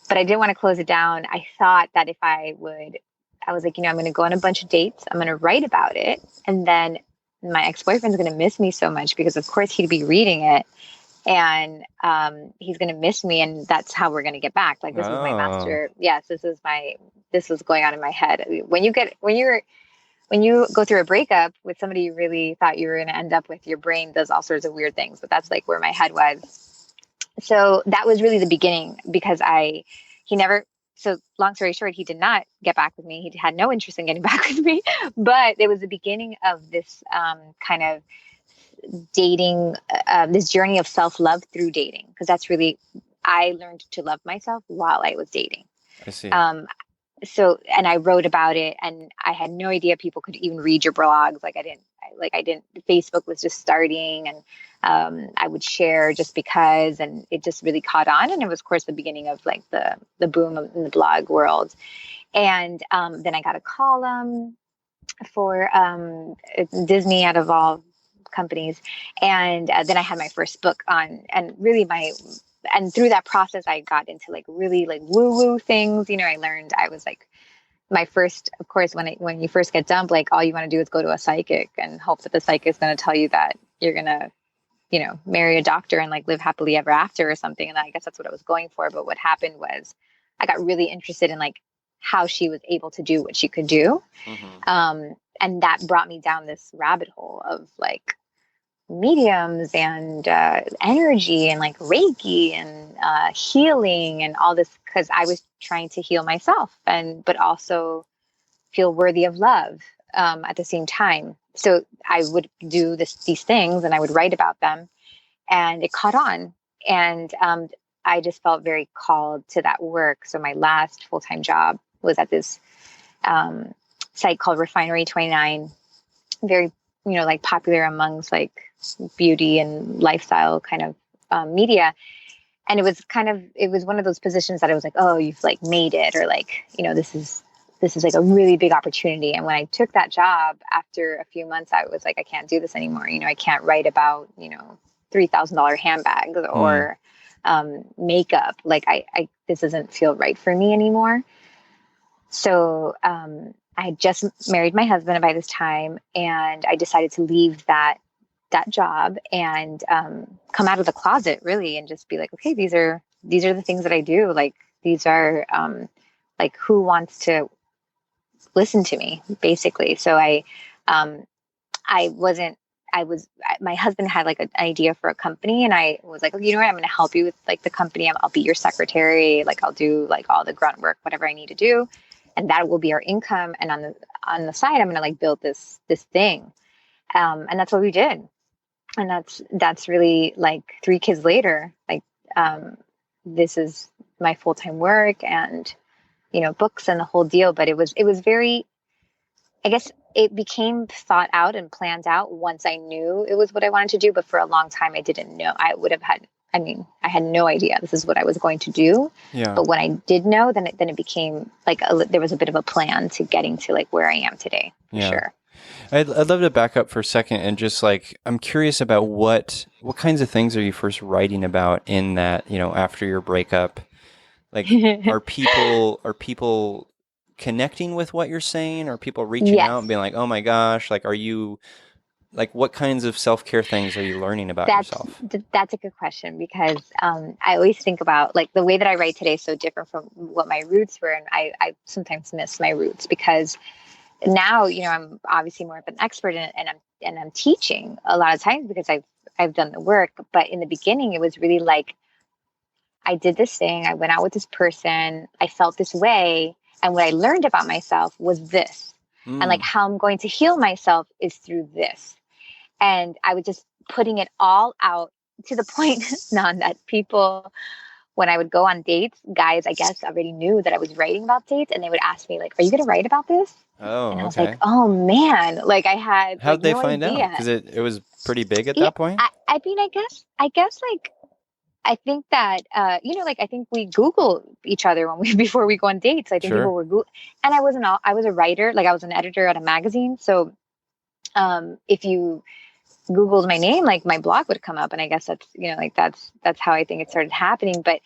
But I didn't want to close it down. I thought that if I was like, I'm going to go on a bunch of dates. I'm going to write about it. And then my ex-boyfriend's going to miss me so much because of course he'd be reading it. And he's going to miss me, and that's how we're going to get back. Like this was my master. Yes, this was going on in my head. When you go through a breakup with somebody you really thought you were going to end up with, your brain does all sorts of weird things. But that's like where my head was. So that was really the beginning, because so long story short, he did not get back with me. He had no interest in getting back with me, but it was the beginning of this kind of dating, this journey of self-love through dating, because that's really, I learned to love myself while I was dating. I see. And I wrote about it, and I had no idea people could even read your blogs. Facebook was just starting, and I would share just because, and it just really caught on. And it was, of course, the beginning of like the boom in the blog world. And then I got a column for Disney, out of all companies. And then I had my first book and through that process, I got into like really like woo-woo things. I learned, I was like, my first, of course, when you first get dumped, like all you want to do is go to a psychic and hope that the psychic is going to tell you that you're going to, marry a doctor and like live happily ever after or something. And I guess that's what I was going for. But what happened was I got really interested in like how she was able to do what she could do. Mm-hmm. And that brought me down this rabbit hole of like mediums and energy and like Reiki and healing and all this, because I was trying to heal myself but also feel worthy of love at the same time. So I would do these things and I would write about them, and it caught on. And I just felt very called to that work. So my last full-time job was at this site called Refinery 29, very, like popular amongst like beauty and lifestyle kind of media. And it was one of those positions that I was like, oh, you've like made it, or like, this is like a really big opportunity. And when I took that job, after a few months, I was like, I can't do this anymore. I can't write about, $3,000 handbags or makeup. Like this doesn't feel right for me anymore. So I had just married my husband by this time, and I decided to leave that that job and come out of the closet really and just be like, okay, these are the things that I do. Like these are like who wants to listen to me, basically. So I wasn't, my husband had like an idea for a company, and I was like, okay, you know what, I'm going to help you with like the company. I'll be your secretary. Like I'll do like all the grunt work, whatever I need to do. And that will be our income. And on the side, I'm going to like build this thing. And that's what we did. And that's really like 3 kids later, like, this is my full-time work and, books and the whole deal. But it was very, I guess it became thought out and planned out once I knew it was what I wanted to do. But for a long time, I didn't know. I had no idea this is what I was going to do. Yeah. But when I did know, then it became like there was a bit of a plan to getting to like where I am today. For sure. I'd love to back up for a second and just like, I'm curious about what kinds of things are you first writing about in that, after your breakup? Like, are people connecting with what you're saying? Are people reaching out and being like, oh my gosh, like, are you, like, what kinds of self-care things are you learning about yourself? That's a good question, because I always think about like the way that I write today is so different from what my roots were. And I sometimes miss my roots because now, I'm obviously more of an expert and I'm teaching a lot of times because I've done the work. But in the beginning, it was really like, I did this thing. I went out with this person. I felt this way. And what I learned about myself was this. And like how I'm going to heal myself is through this. And I was just putting it all out to the point, Nan, that people, when I would go on dates, guys, I guess, already knew that I was writing about dates. And they would ask me, like, are you going to write about this? Oh, and I was like, oh, man. Like, I had How'd they no find idea. out? Because it was pretty big at that point? I mean, I guess, like, I think that, like, I think we Google each other before we go on dates. I think people were and I was a writer, like I was an editor at a magazine. So if you Googled my name, like my blog would come up, and I guess that's, like that's how I think it started happening. But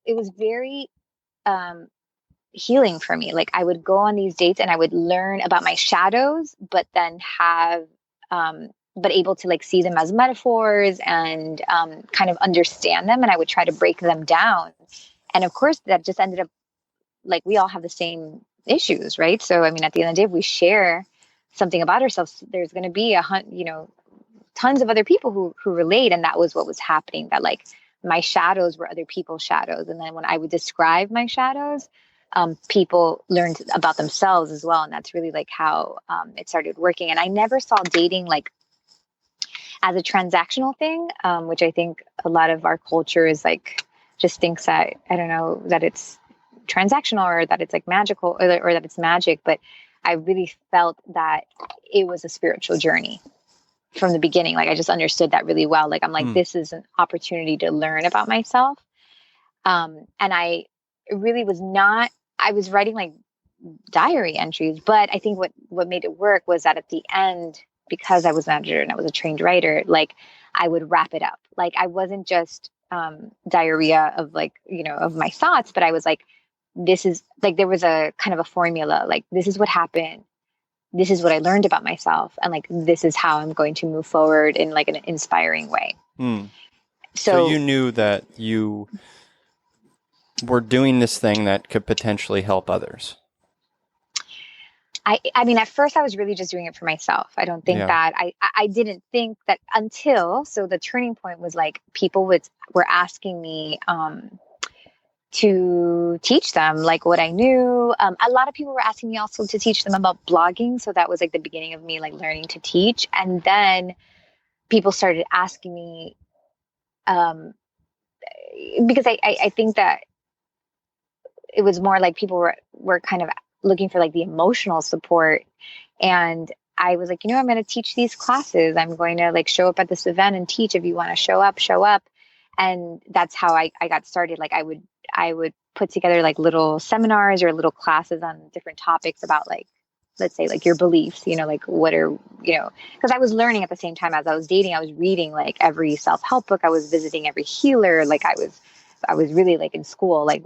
it was very healing for me. Like I would go on these dates and I would learn about my shadows, but then but able to like see them as metaphors and kind of understand them. And I would try to break them down. And of course, that just ended up like we all have the same issues, right? So, I mean, at the end of the day, if we share something about ourselves, there's going to be tons of other people who relate. And that was what was happening, that like my shadows were other people's shadows. And then when I would describe my shadows, people learned about themselves as well. And that's really like how it started working. And I never saw dating like as a transactional thing, which I think a lot of our culture is like, just thinks that, I don't know, that it's transactional or that it's like magical or that it's magic. But I really felt that it was a spiritual journey from the beginning. Like I just understood that really well. Like I'm like, this is an opportunity to learn about myself. And I really I was writing like diary entries, but I think what made it work was that at the end, because I was an editor and I was a trained writer, like I would wrap it up. Like I wasn't just diarrhea of like, of my thoughts, but I was like, this is like, there was a kind of a formula, like this is what happened. This is what I learned about myself. And like, this is how I'm going to move forward in like an inspiring way. So you knew that you were doing this thing that could potentially help others. I mean, at first I was really just doing it for myself. I don't think that I didn't think that until, so the turning point was like people were asking me to teach them like what I knew. A lot of people were asking me also to teach them about blogging. So that was like the beginning of me like learning to teach. And then people started asking me, because I think that it was more like people were kind of looking for like the emotional support. And I was like, I'm going to teach these classes. I'm going to like show up at this event and teach. If you want to show up. And that's how I got started. Like I would put together like little seminars or little classes on different topics about like, let's say like your beliefs, like what are, because I was learning at the same time as I was dating. I was reading like every self-help book. I was visiting every healer. Like I was really like in school, like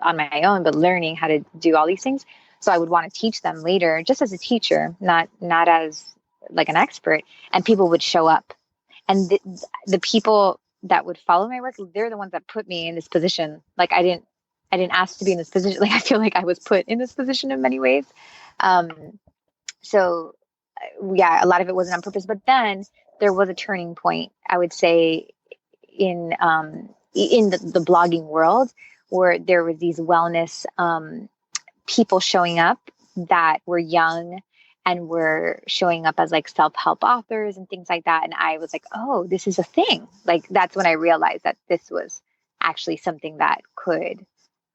on my own, but learning how to do all these things. So I would want to teach them later, just as a teacher, not as like an expert, and people would show up, and the people that would follow my work, they're the ones that put me in this position. Like I didn't ask to be in this position. Like I feel like I was put in this position in many ways. So yeah, a lot of it wasn't on purpose, but then there was a turning point, I would say, in the blogging world, where there was these wellness people showing up that were young and were showing up as like self-help authors and things like that. And I was like, oh, this is a thing. Like that's when I realized that this was actually something that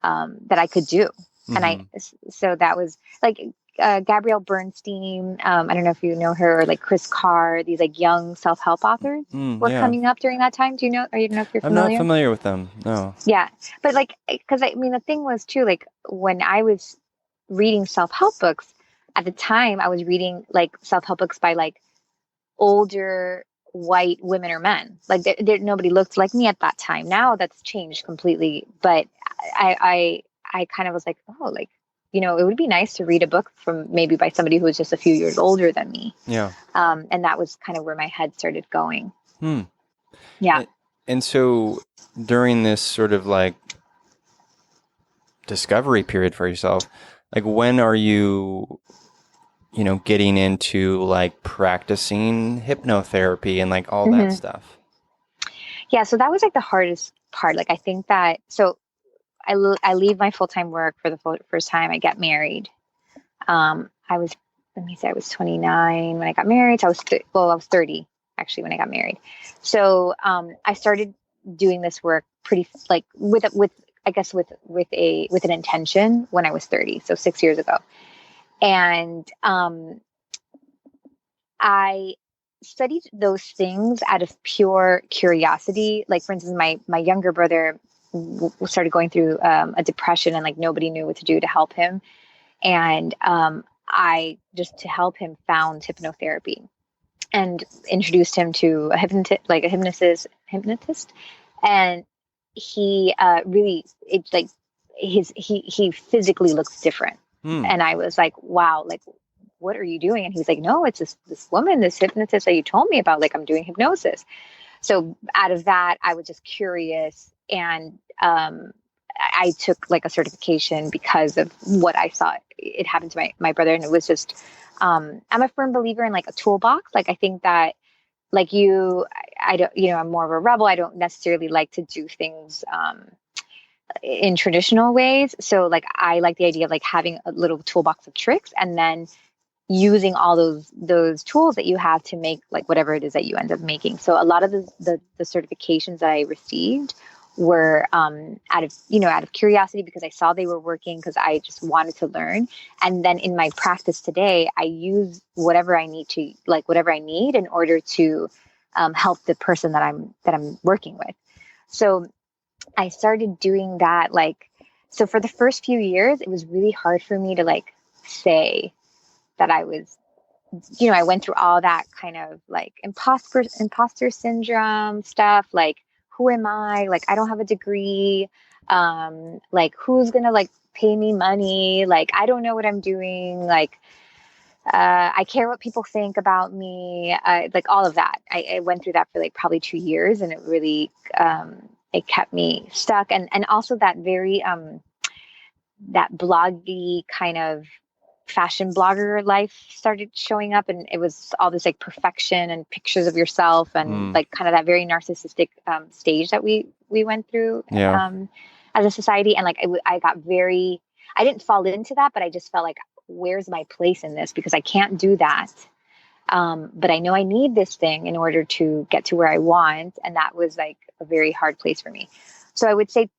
I could do. And so that was like Gabrielle Bernstein. I don't know if you know her, or like Chris Carr, these like young self-help authors were coming up during that time. Do you know, or you know if you're familiar? I'm not familiar with them. No. Yeah. But like, because I mean, the thing was too, like when I was reading self-help books at the time, I was reading like self-help books by like older white women or men. Like nobody looked like me at that time. Now that's changed completely. But I kind of was like, oh, like, you know, it would be nice to read a book from maybe by somebody who was just a few years older than me. Yeah. And that was kind of where my head started going. Yeah. And so during this sort of like discovery period for yourself, like when are you, you know, getting into like practicing hypnotherapy and like all that stuff? Yeah. So that was like the hardest part. Like I think that, so I leave my full-time work for the first time. I get married. I was 29 when I got married. So I was 30 actually when I got married. So I started doing this work pretty like with an intention when I was 30. So 6 years ago. And I studied those things out of pure curiosity. Like for instance, my younger brother started going through a depression, and like nobody knew what to do to help him. And I just to help him found hypnotherapy and introduced him to a hypnotist. And he really, it's like he physically looks different. And I was like, wow, like, what are you doing? And he's like, no, it's this woman, this hypnotist that you told me about, like I'm doing hypnosis. So out of that, I was just curious, and I took like a certification because of what I saw it happened to my brother. And it was just, I'm a firm believer in like a toolbox. Like I think that like I don't, you know, I'm more of a rebel. I don't necessarily like to do things in traditional ways. So like I like the idea of like having a little toolbox of tricks, and then using all those tools that you have to make like whatever it is that you end up making. So a lot of the certifications that I received were out of curiosity, because I saw they were working, because I just wanted to learn. And then in my practice today, I use whatever I need in order to help the person that I'm working with. So I started doing that. Like, so for the first few years, it was really hard for me to like say that I was, you know, I went through all that kind of like imposter syndrome stuff. Like, who am I? Like, I don't have a degree. Like, who's going to like pay me money? Like, I don't know what I'm doing. Like, I care what people think about me. Like all of that. I went through that for like probably 2 years, and it really, it kept me stuck. And also that very, that bloggy kind of fashion blogger life started showing up, and it was all this like perfection and pictures of yourself, and like kind of that very narcissistic stage that we went through as a society. And like I didn't fall into that, but I just felt like, where's my place in this? Because I can't do that, but I know I need this thing in order to get to where I want. And that was like a very hard place for me. So I would say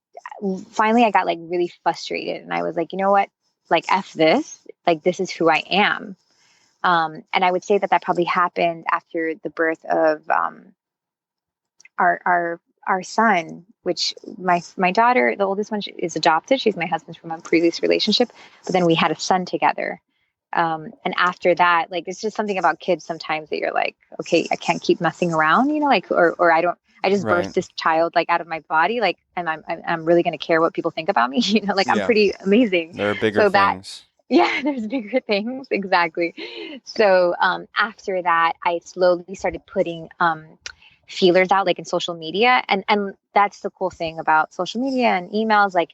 finally I got like really frustrated, and I was like, you know what, like F this, like this is who I am. And I would say that probably happened after the birth of our son, which my daughter, the oldest one, is adopted. She's my husband's from a previous relationship, but then we had a son together. And after that, like, it's just something about kids sometimes that you're like, okay, I can't keep messing around, you know, like, or I just birthed this child like out of my body, like, and I'm really going to care what people think about me, you know, like I'm pretty amazing. There are bigger things. Yeah, there's bigger things. Exactly. So after that, I slowly started putting feelers out like in social media. And that's the cool thing about social media and emails. Like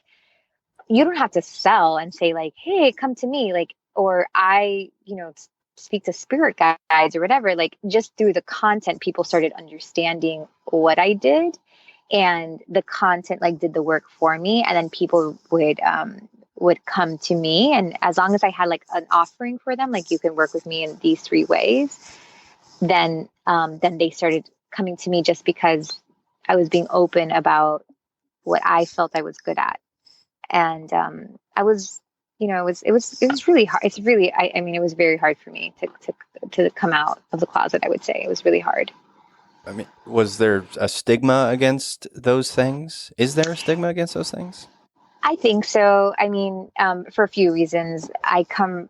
you don't have to sell and say like, hey, come to me. Like, or speak to spirit guides or whatever. Like just through the content, people started understanding what I did, and the content like did the work for me. And then people would come to me, and as long as I had like an offering for them, like you can work with me in these three ways, then they started coming to me just because I was being open about what I felt I was good at. And I was, it was really hard. It's really, I mean, it was very hard for me to come out of the closet. I would say it was really hard. I mean, was there a stigma against those things? Is there a stigma against those things? I think so. I mean, for a few reasons. I come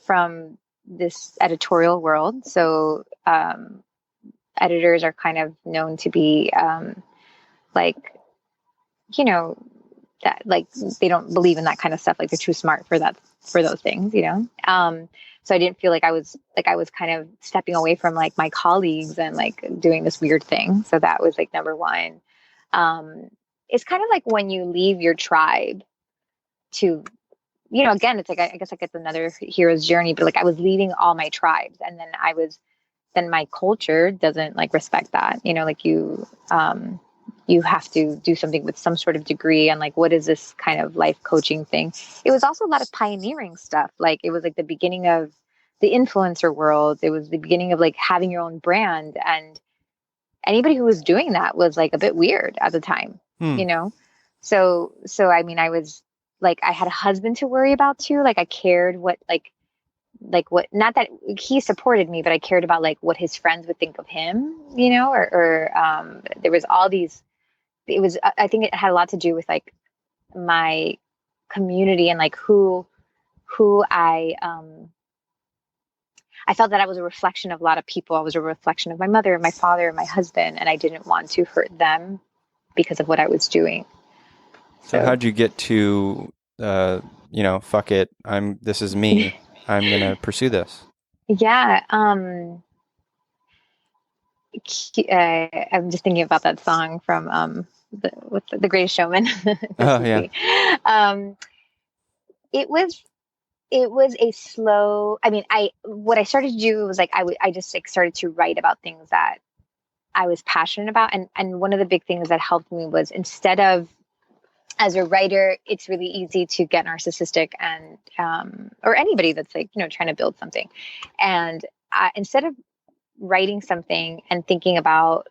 from this editorial world, so editors are kind of known to be like, you know, that like they don't believe in that kind of stuff. Like they're too smart for those things, you know. So I didn't feel like I was kind of stepping away from like my colleagues and like doing this weird thing. So that was like number one. It's kind of like when you leave your tribe to, again, it's like I guess like it's another hero's journey, but like I was leaving all my tribes, and then my culture doesn't like respect that, like you have to do something with some sort of degree, and like what is this kind of life coaching thing. It was also a lot of pioneering stuff. Like it was like the beginning of the influencer world. It was the beginning of like having your own brand, and anybody who was doing that was like a bit weird at the time. So I mean, I was like, I had a husband to worry about too. Like I cared what what, not that he supported me, but I cared about like what his friends would think of him, or there was all these, I think it had a lot to do with like my community and like who I felt that I was a reflection of a lot of people. I was a reflection of my mother, my father, my husband, and I didn't want to hurt them because of what I was doing. So how'd you get to, fuck it, this is me, I'm going to pursue this? Yeah. I'm just thinking about that song from the Greatest Showman. Oh yeah. It was a slow. I mean, what I started to do was like I just like started to write about things that I was passionate about, and one of the big things that helped me was, instead of, as a writer, it's really easy to get narcissistic, and or anybody that's like trying to build something, and instead of writing something and thinking about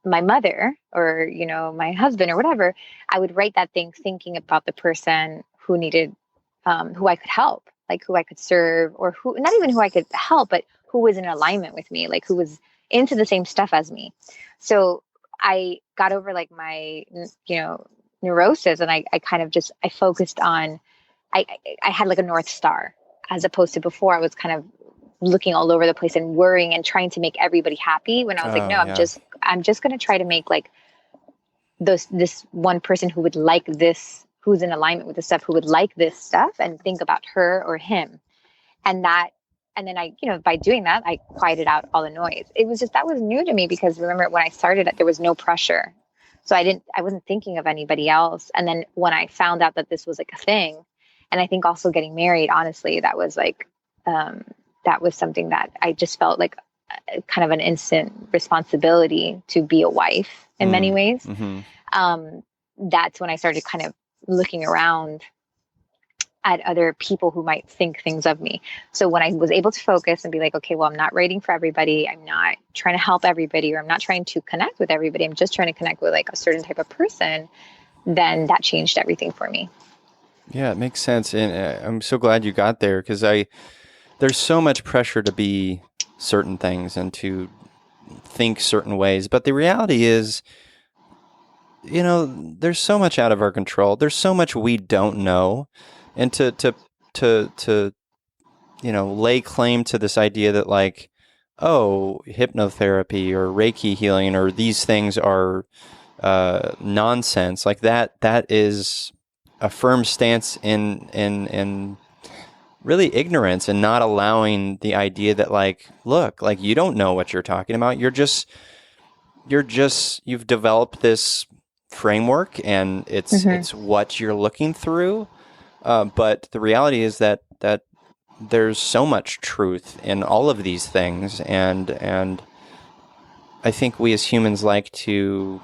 my mother or my husband or whatever, I would write that thing thinking about the person who needed, who I could help, like who I could serve, or who, not even who I could help, but who was in alignment with me, like who was into the same stuff as me. So I got over like my neurosis, and I kind of just, I focused on, I had like a North Star, as opposed to before I was kind of looking all over the place and worrying and trying to make everybody happy, when I was like, no, I'm just going to try to make like this one person who would like this, who's in alignment with the stuff, who would like this stuff, and think about her or him. And then I, by doing that, I quieted out all the noise. It was just, that was new to me, because remember when I started it, there was no pressure. So I wasn't thinking of anybody else. And then when I found out that this was like a thing, and I think also getting married, honestly, that was like, that was something that I just felt like kind of an instant responsibility to be a wife in many ways. Mm-hmm. That's when I started kind of looking around at other people who might think things of me. So when I was able to focus and be like, okay, well, I'm not writing for everybody. I'm not trying to help everybody, or I'm not trying to connect with everybody. I'm just trying to connect with like a certain type of person. Then that changed everything for me. Yeah, it makes sense. And I'm so glad you got there, because there's so much pressure to be certain things and to think certain ways. But the reality is, there's so much out of our control. There's so much we don't know. And to lay claim to this idea that like, oh, hypnotherapy or Reiki healing or these things are nonsense, like that is a firm stance in really ignorance and not allowing the idea that like, look, like you don't know what you're talking about. You've developed this framework and it's what you're looking through. But the reality is that there's so much truth in all of these things. And I think we as humans like to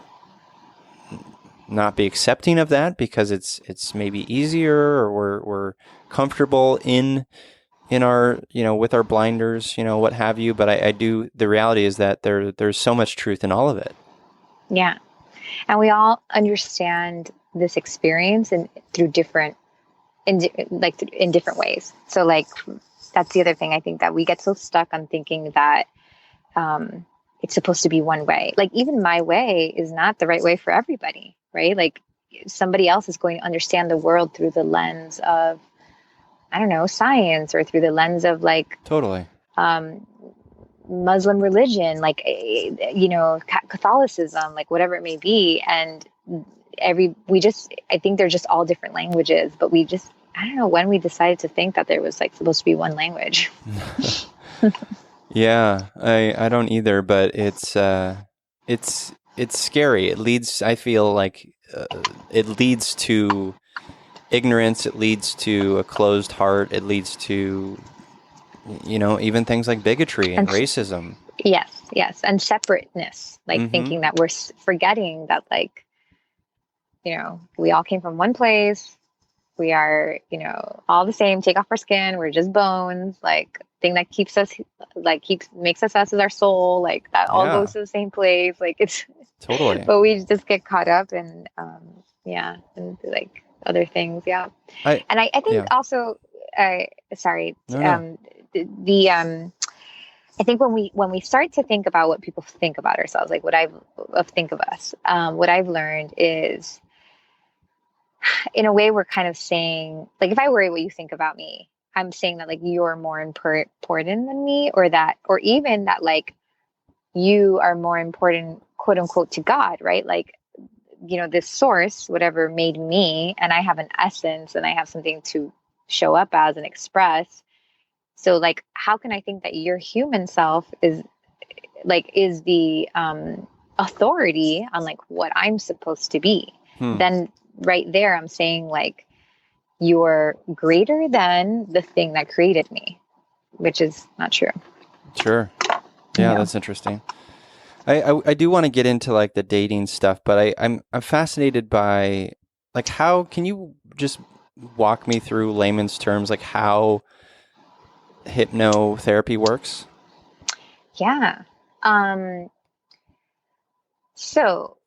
not be accepting of that because it's maybe easier, or we're comfortable in our, with our blinders, what have you. But I do, the reality is that there's so much truth in all of it. Yeah. And we all understand this experience in different ways. So like, that's the other thing. I think that we get so stuck on thinking that, it's supposed to be one way. Like even my way is not the right way for everybody, right? Like somebody else is going to understand the world through the lens of, I don't know, science, or through the lens of like, totally, Muslim religion, like, Catholicism, like whatever it may be. And I think they're just all different languages, but I don't know when we decided to think that there was like supposed to be one language. Yeah, I don't either, but it's scary. It leads, I feel like, it leads to ignorance. It leads to a closed heart. It leads to, even things like bigotry and racism. Yes. And separateness, like thinking that we're forgetting that, like, we all came from one place. We are, all the same, take off our skin. We're just bones. Like thing that keeps us, makes us us is our soul. Like that all goes to the same place. Like it's totally, but we just get caught up in, and like other things. Yeah. I think also, sorry. No. I think when we start to think about what people think about ourselves, like what I've learned is, in a way, we're kind of saying, like, if I worry what you think about me, I'm saying that like you're more important than me, or even that like you are more important, quote unquote, to God, right? Like, this source, whatever made me, and I have an essence and I have something to show up as and express. So like, how can I think that your human self is the authority on like what I'm supposed to be? Then right there, I'm saying like, you're greater than the thing that created me, which is not true. Sure. Yeah, that's interesting. I do want to get into like the dating stuff, but I'm fascinated by like, how can you just walk me through layman's terms, like how hypnotherapy works? Yeah. So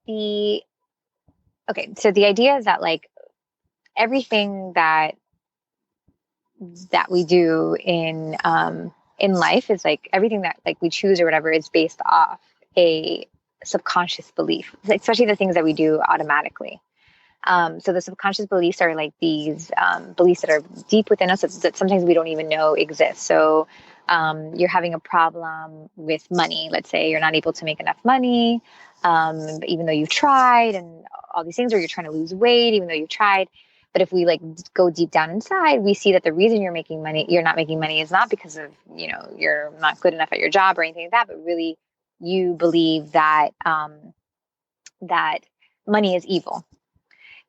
the idea is that like everything that we do in life is like everything that like we choose or whatever is based off a subconscious belief, especially the things that we do automatically. So the subconscious beliefs are like these beliefs that are deep within us that sometimes we don't even know exist. So you're having a problem with money. Let's say you're not able to make enough money, even though you've tried, and all these things, or you're trying to lose weight, even though you've tried. But if we like go deep down inside, we see that the reason you're not making money is not because of, you're not good enough at your job or anything like that, but really you believe that, that money is evil.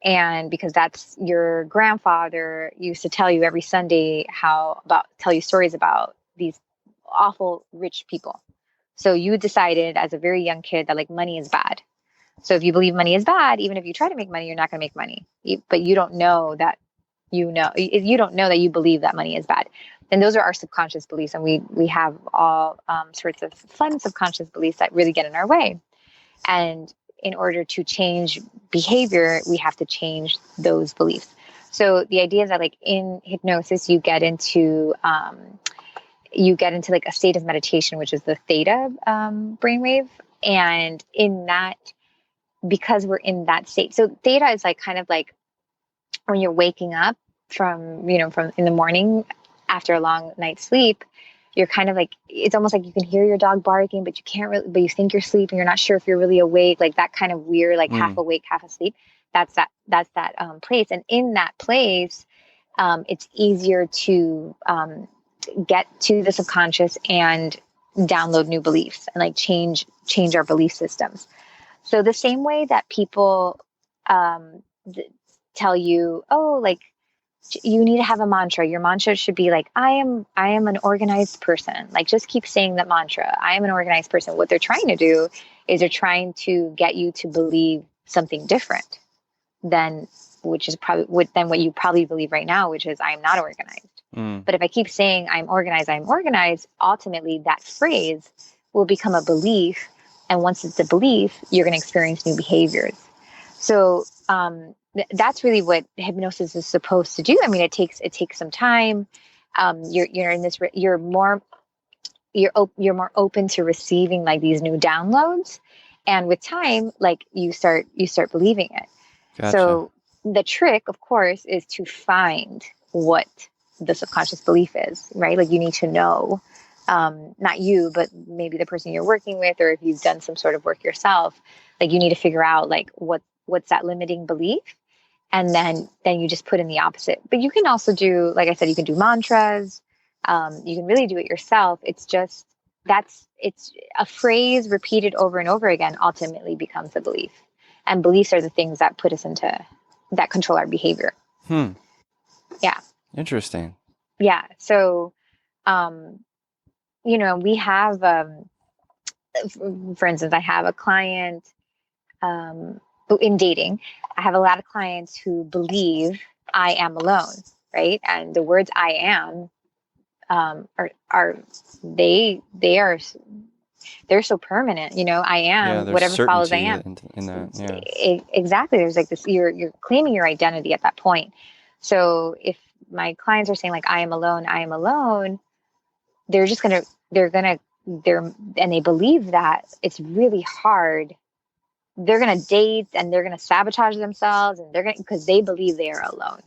And because that's your grandfather used to tell you every Sunday tell you stories about these awful rich people. So you decided as a very young kid that like money is bad. So if you believe money is bad, even if you try to make money, you're not going to make money. But you don't know that you don't know that you believe that money is bad. And those are our subconscious beliefs. And we have all sorts of fun subconscious beliefs that really get in our way. And in order to change behavior, we have to change those beliefs. So the idea is that like in hypnosis, you get into like a state of meditation, which is the theta brainwave. And in that, because we're in that state, so theta is like kind of like when you're waking up from in the morning after a long night's sleep, you're kind of like, it's almost like you can hear your dog barking, but you can't really, but you think you're sleeping. You're not sure if you're really awake, like that kind of weird, like half awake, half asleep. That's that place. And in that place, it's easier to get to the subconscious and download new beliefs and like change our belief systems. So the same way that people tell you, oh, like you need to have a mantra. Your mantra should be like, I am an organized person. Like just keep saying that mantra. I am an organized person. What they're trying to do is they're trying to get you to believe something different than what you probably believe right now, which is I am not organized. But if I keep saying I'm organized, ultimately that phrase will become a belief. And once it's a belief, you're going to experience new behaviors. So that's really what hypnosis is supposed to do. I mean, it takes some time. You're more open to receiving like these new downloads, and with time, like you start believing it. Gotcha. So the trick, of course, is to find what the subconscious belief is, right? Like you need to know, not you, but maybe the person you're working with, or if you've done some sort of work yourself, like you need to figure out like what's that limiting belief. And then you just put in the opposite. But you can also do, like I said, you can do mantras. You can really do it yourself. It's just, it's a phrase repeated over and over again, ultimately becomes a belief. And beliefs are the things that that control our behavior. Yeah. Interesting. Yeah. So, we have, for instance, I have a client, in dating, I have a lot of clients who believe I am alone, right? And the words I am, they're so permanent, I am, whatever follows I am. In that, Exactly. There's like this, you're claiming your identity at that point. So if my clients are saying like, I am alone, and they believe that it's really hard. They're going to date and they're going to sabotage themselves, and because they believe they are alone.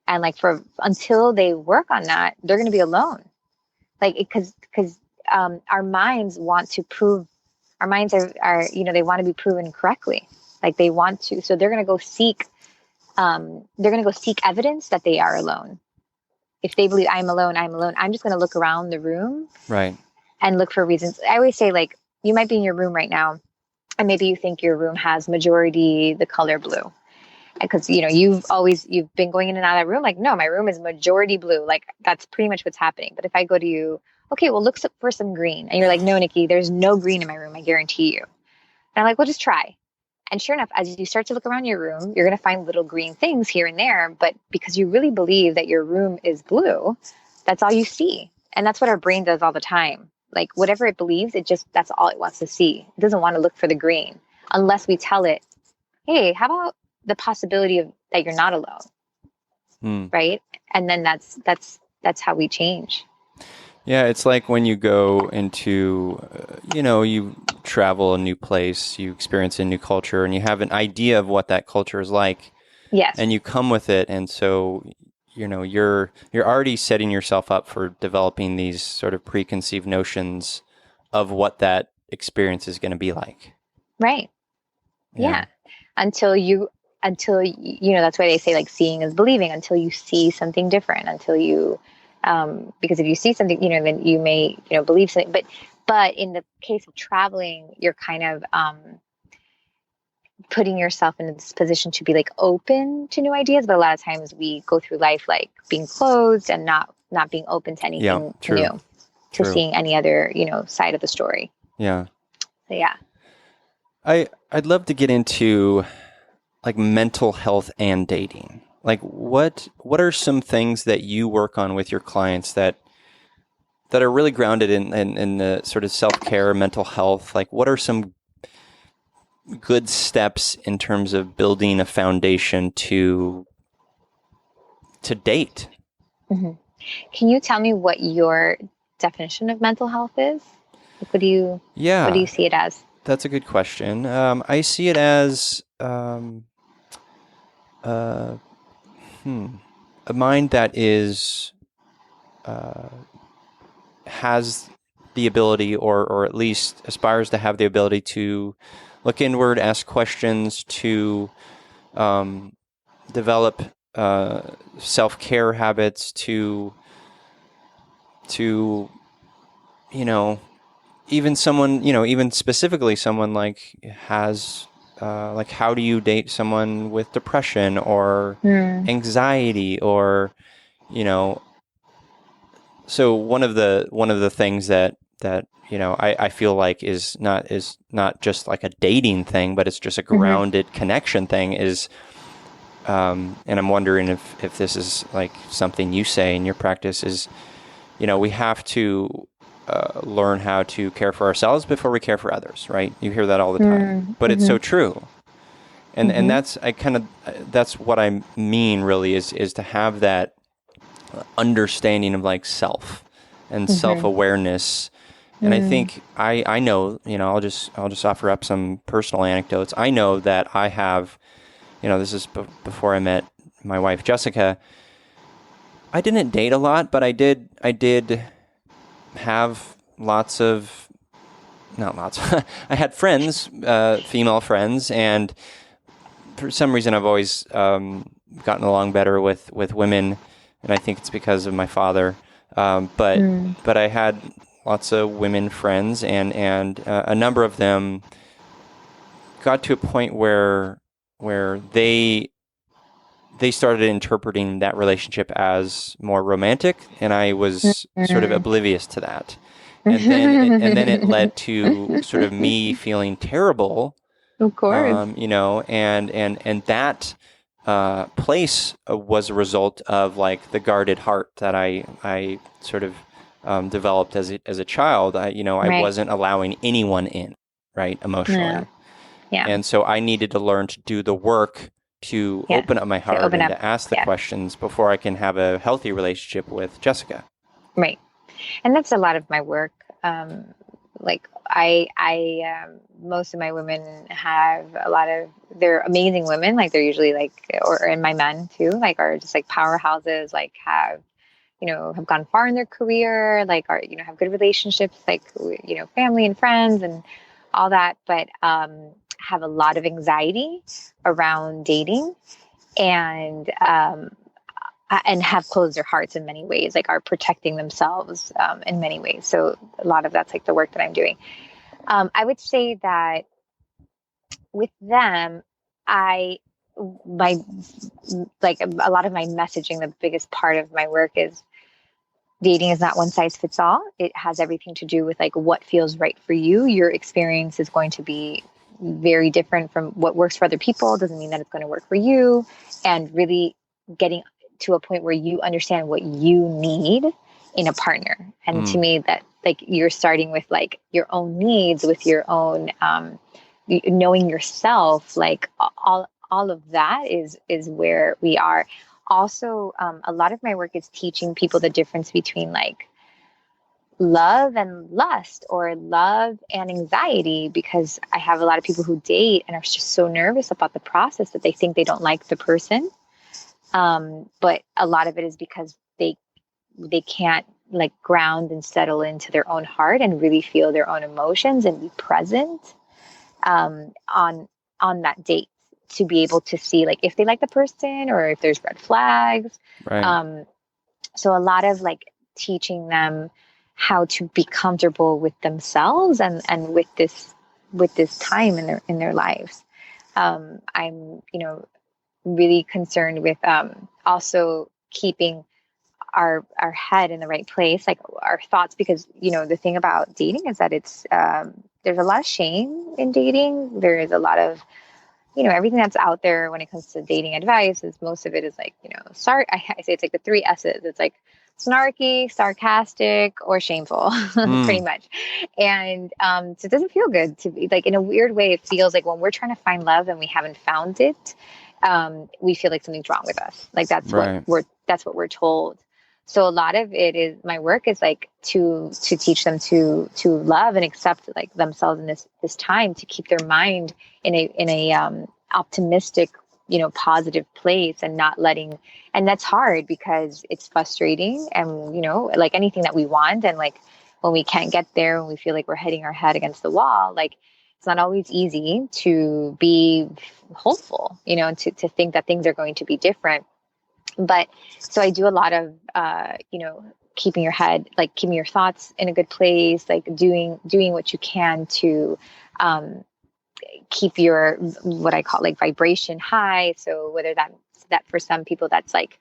And like until they work on that, they're going to be alone. Like, because our minds want to prove, our minds are, they want to be proven correctly. Like they want to, so they're going to go seek evidence that they are alone. If they believe I'm alone, I'm just going to look around the room. Right. And look for reasons. I always say, like, you might be in your room right now, and maybe you think your room has majority the color blue. Because, you've been going in and out of that room. Like, no, my room is majority blue. Like, that's pretty much what's happening. But if I go to you, okay, well, look for some green. And you're like, no, Nikki, there's no green in my room. I guarantee you. And I'm like, well, just try. And sure enough, as you start to look around your room, you're going to find little green things here and there. But because you really believe that your room is blue, that's all you see. And that's what our brain does all the time. Like whatever it believes, that's all it wants to see. It doesn't want to look for the green unless we tell it, hey, how about the possibility of that you're not alone. Right. And then that's how we change. Yeah. It's like when you go into, you travel a new place, you experience a new culture, and you have an idea of what that culture is like. Yes. And you come with it. And so, you're already setting yourself up for developing these sort of preconceived notions of what that experience is going to be like. Right. Yeah. Until that's why they say like seeing is believing, until you see something different, until you, because if you see something, then you may, believe something, but in the case of traveling, you're kind of, putting yourself in this position to be like open to new ideas. But a lot of times we go through life like being closed and not being open to anything new, to seeing any other, side of the story. Yeah. So yeah. I'd love to get into like mental health and dating. Like what are some things that you work on with your clients that are really grounded in the sort of self-care, mental health? Like what are some good steps in terms of building a foundation to date? Mm-hmm. Can you tell me what your definition of mental health is? Like, what do you see it as? That's a good question. I see it as a mind that is has the ability, or at least aspires to have the ability to look inward, ask questions, to develop self-care habits to even someone, even specifically someone like has, like, how do you date someone with depression or anxiety or, so one of the things that I feel like is not just like a dating thing, but it's just a grounded connection thing is, and I'm wondering if this is like something you say in your practice is, we have to learn how to care for ourselves before we care for others, right? You hear that all the time, but it's so true. And that's that's what I mean really is to have that understanding of like self and self-awareness. And I think I know, I'll just offer up some personal anecdotes. I know that I have, this is before I met my wife Jessica. I didn't date a lot, but I did have not lots. I had friends, female friends, and for some reason I've always gotten along better with women, and I think it's because of my father. But I had lots of women friends, and a number of them got to a point where they started interpreting that relationship as more romantic, and I was sort of oblivious to that. And then it led to sort of me feeling terrible. Of course. And that place was a result of like the guarded heart that I sort of developed as a child. I wasn't allowing anyone in, right, emotionally. Yeah. And so I needed to learn to do the work to open up my heart and to ask the questions before I can have a healthy relationship with Jessica. Right. And that's a lot of my work. Like I most of my women have they're amazing women. Like they're usually and my men too, like are just like powerhouses, like have gone far in their career, like are, have good relationships, like, family and friends and all that, but, have a lot of anxiety around dating and have closed their hearts in many ways, like are protecting themselves in many ways. So a lot of that's like the work that I'm doing. I would say that with them, a lot of my messaging, the biggest part of my work is dating is not one size fits all. It has everything to do with like what feels right for you. Your experience is going to be very different from what works for other people. Doesn't mean that it's going to work for you. And really getting to a point where you understand what you need in a partner. And to me, that like you're starting with like your own needs, with your own knowing yourself, like all of that is where we are. Also, a lot of my work is teaching people the difference between like love and lust or love and anxiety, because I have a lot of people who date and are just so nervous about the process that they think they don't like the person. But a lot of it is because they can't like ground and settle into their own heart and really feel their own emotions and be present on that date, to be able to see like if they like the person or if there's red flags. Right. So a lot of like teaching them how to be comfortable with themselves and with this time in their lives. I'm really concerned with also keeping our head in the right place, like our thoughts, because the thing about dating is that it's there's a lot of shame in dating. There is a lot of everything that's out there when it comes to dating advice is most of it is like, I say it's like the 3 S's. It's like snarky, sarcastic, or shameful, pretty much. And so it doesn't feel good to be like, in a weird way, it feels like when we're trying to find love and we haven't found it, we feel like something's wrong with us. Like that's what we're told. So a lot of it is my work is like to teach them to love and accept like themselves in this time, to keep their mind in a optimistic, positive place, and not letting, and that's hard because it's frustrating, and like anything that we want, and like when we can't get there, when we feel like we're hitting our head against the wall, like it's not always easy to be hopeful, and to think that things are going to be different. But so I do a lot of, keeping your thoughts in a good place, like doing what you can to, keep your, what I call like vibration high. So whether that for some people, that's like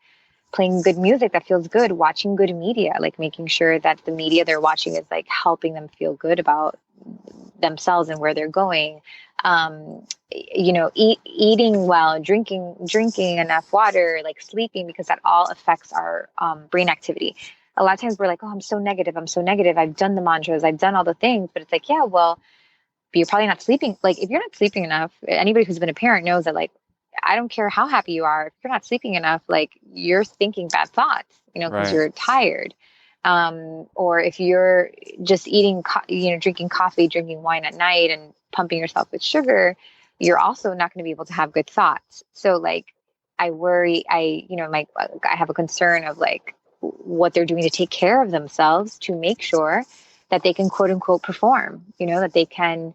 playing good music that feels good, watching good media, like making sure that the media they're watching is like helping them feel good about themselves and where they're going. Eating well, drinking enough water, like sleeping, because that all affects our brain activity. A lot of times we're like, oh, I'm so negative. I've done the mantras, I've done all the things, but it's like, yeah, well, but you're probably not sleeping. Like if you're not sleeping enough, anybody who's been a parent knows that, like, I don't care how happy you are, if you're not sleeping enough, like you're thinking bad thoughts, because Right. you're tired. Or if you're just drinking coffee, drinking wine at night and pumping yourself with sugar, you're also not going to be able to have good thoughts. So like, I worry, I have a concern of like what they're doing to take care of themselves to make sure that they can quote unquote perform, that they can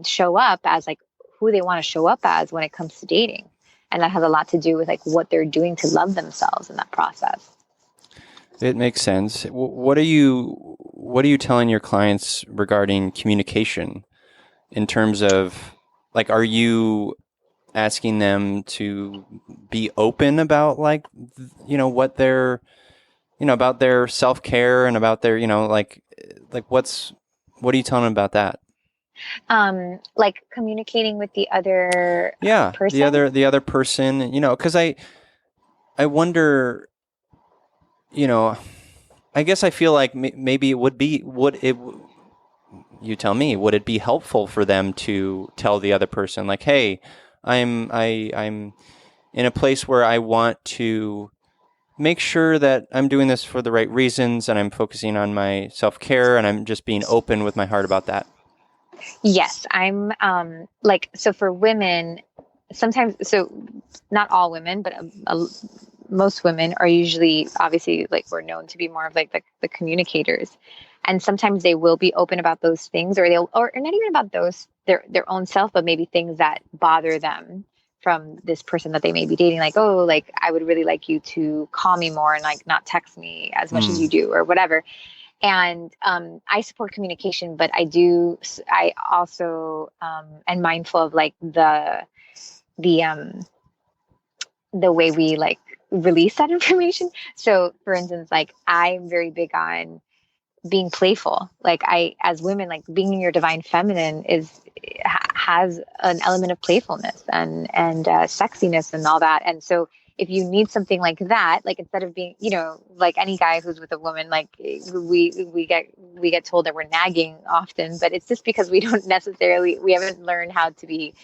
show up as like who they want to show up as when it comes to dating. And that has a lot to do with like what they're doing to love themselves in that process. It makes sense. What are you telling your clients regarding communication in terms of like, are you asking them to be open about like, what they're, about their self-care and about their, what are you telling them about that? Like communicating with the other person? the other person, because I wonder, I guess I feel like maybe you tell me, would it be helpful for them to tell the other person like, hey, I'm in a place where I want to make sure that I'm doing this for the right reasons and I'm focusing on my self-care and I'm just being open with my heart about that? Yes, I'm so for women, sometimes, so not all women, but most women are usually, obviously, like we're known to be more of like the communicators, and sometimes they will be open about those things, or or not even about those their own self, but maybe things that bother them from this person that they may be dating. Like, oh, like I would really like you to call me more and like not text me as much as you do, or whatever. And I support communication, but I also am mindful of like the way we like release that information. So for instance, like I'm very big on being playful. Like as women, like being in your divine feminine has an element of playfulness and sexiness and all that. And so if you need something like that, like instead of being, like any guy who's with a woman, like we get told that we're nagging often, but it's just because we haven't learned how to be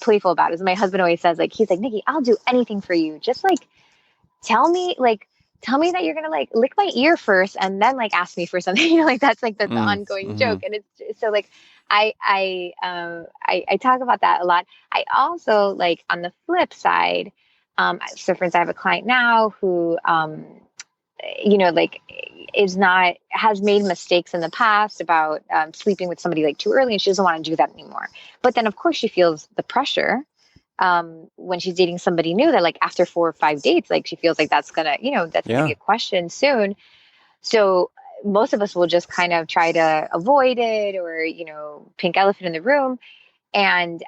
playful about it. As my husband always says, like, he's like, Nikki, I'll do anything for you. Just like, tell me that you're going to like lick my ear first and then like ask me for something, like that's like the ongoing joke. And it's so like, I talk about that a lot. I also like on the flip side, so for instance, I have a client now who, like has made mistakes in the past about sleeping with somebody like too early, and she doesn't want to do that anymore. But then of course she feels the pressure when she's dating somebody new, that like after 4 or 5 dates, like she feels like that's gonna be a question soon. So most of us will just kind of try to avoid it, or pink elephant in the room. And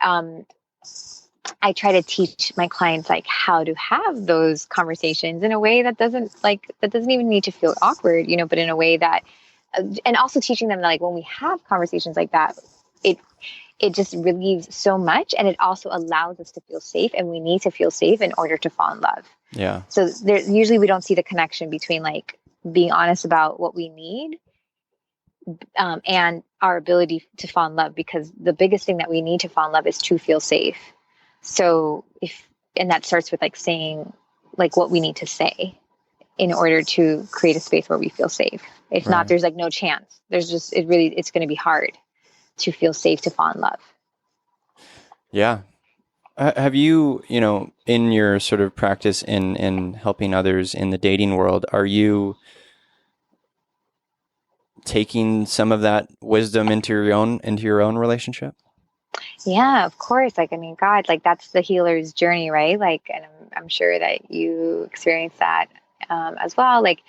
I try to teach my clients like how to have those conversations in a way that doesn't even need to feel awkward, but in a way that, and also teaching them that like when we have conversations like that, it just relieves so much, and it also allows us to feel safe, and we need to feel safe in order to fall in love. Yeah. So usually we don't see the connection between like being honest about what we need and our ability to fall in love, because the biggest thing that we need to fall in love is to feel safe. So and that starts with like saying like what we need to say in order to create a space where we feel safe. If not, there's like no chance. It's going to be hard to feel safe to fall in love. Yeah. Have you, in your sort of practice in helping others in the dating world, are you taking some of that wisdom into your own relationship? Yeah, of course. Like, I mean, God, like that's the healer's journey, right? Like, and I'm sure that you experience that as well. Like,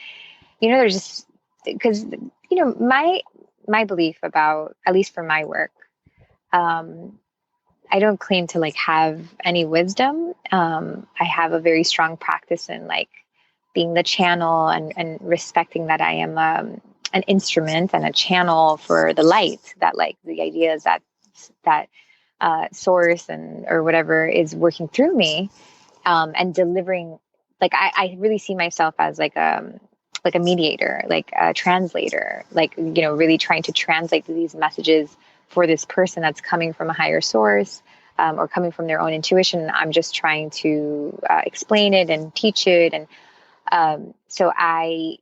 there's just because my belief about, at least for my work, um, I don't claim to like have any wisdom. I have a very strong practice in like being the channel and respecting that I am an instrument and a channel for the light. That like the idea is that source and or whatever is working through me and delivering. Like I really see myself as like a mediator, like a translator, like really trying to translate these messages for this person that's coming from a higher source or coming from their own intuition. I'm just trying to explain it and teach it, and so I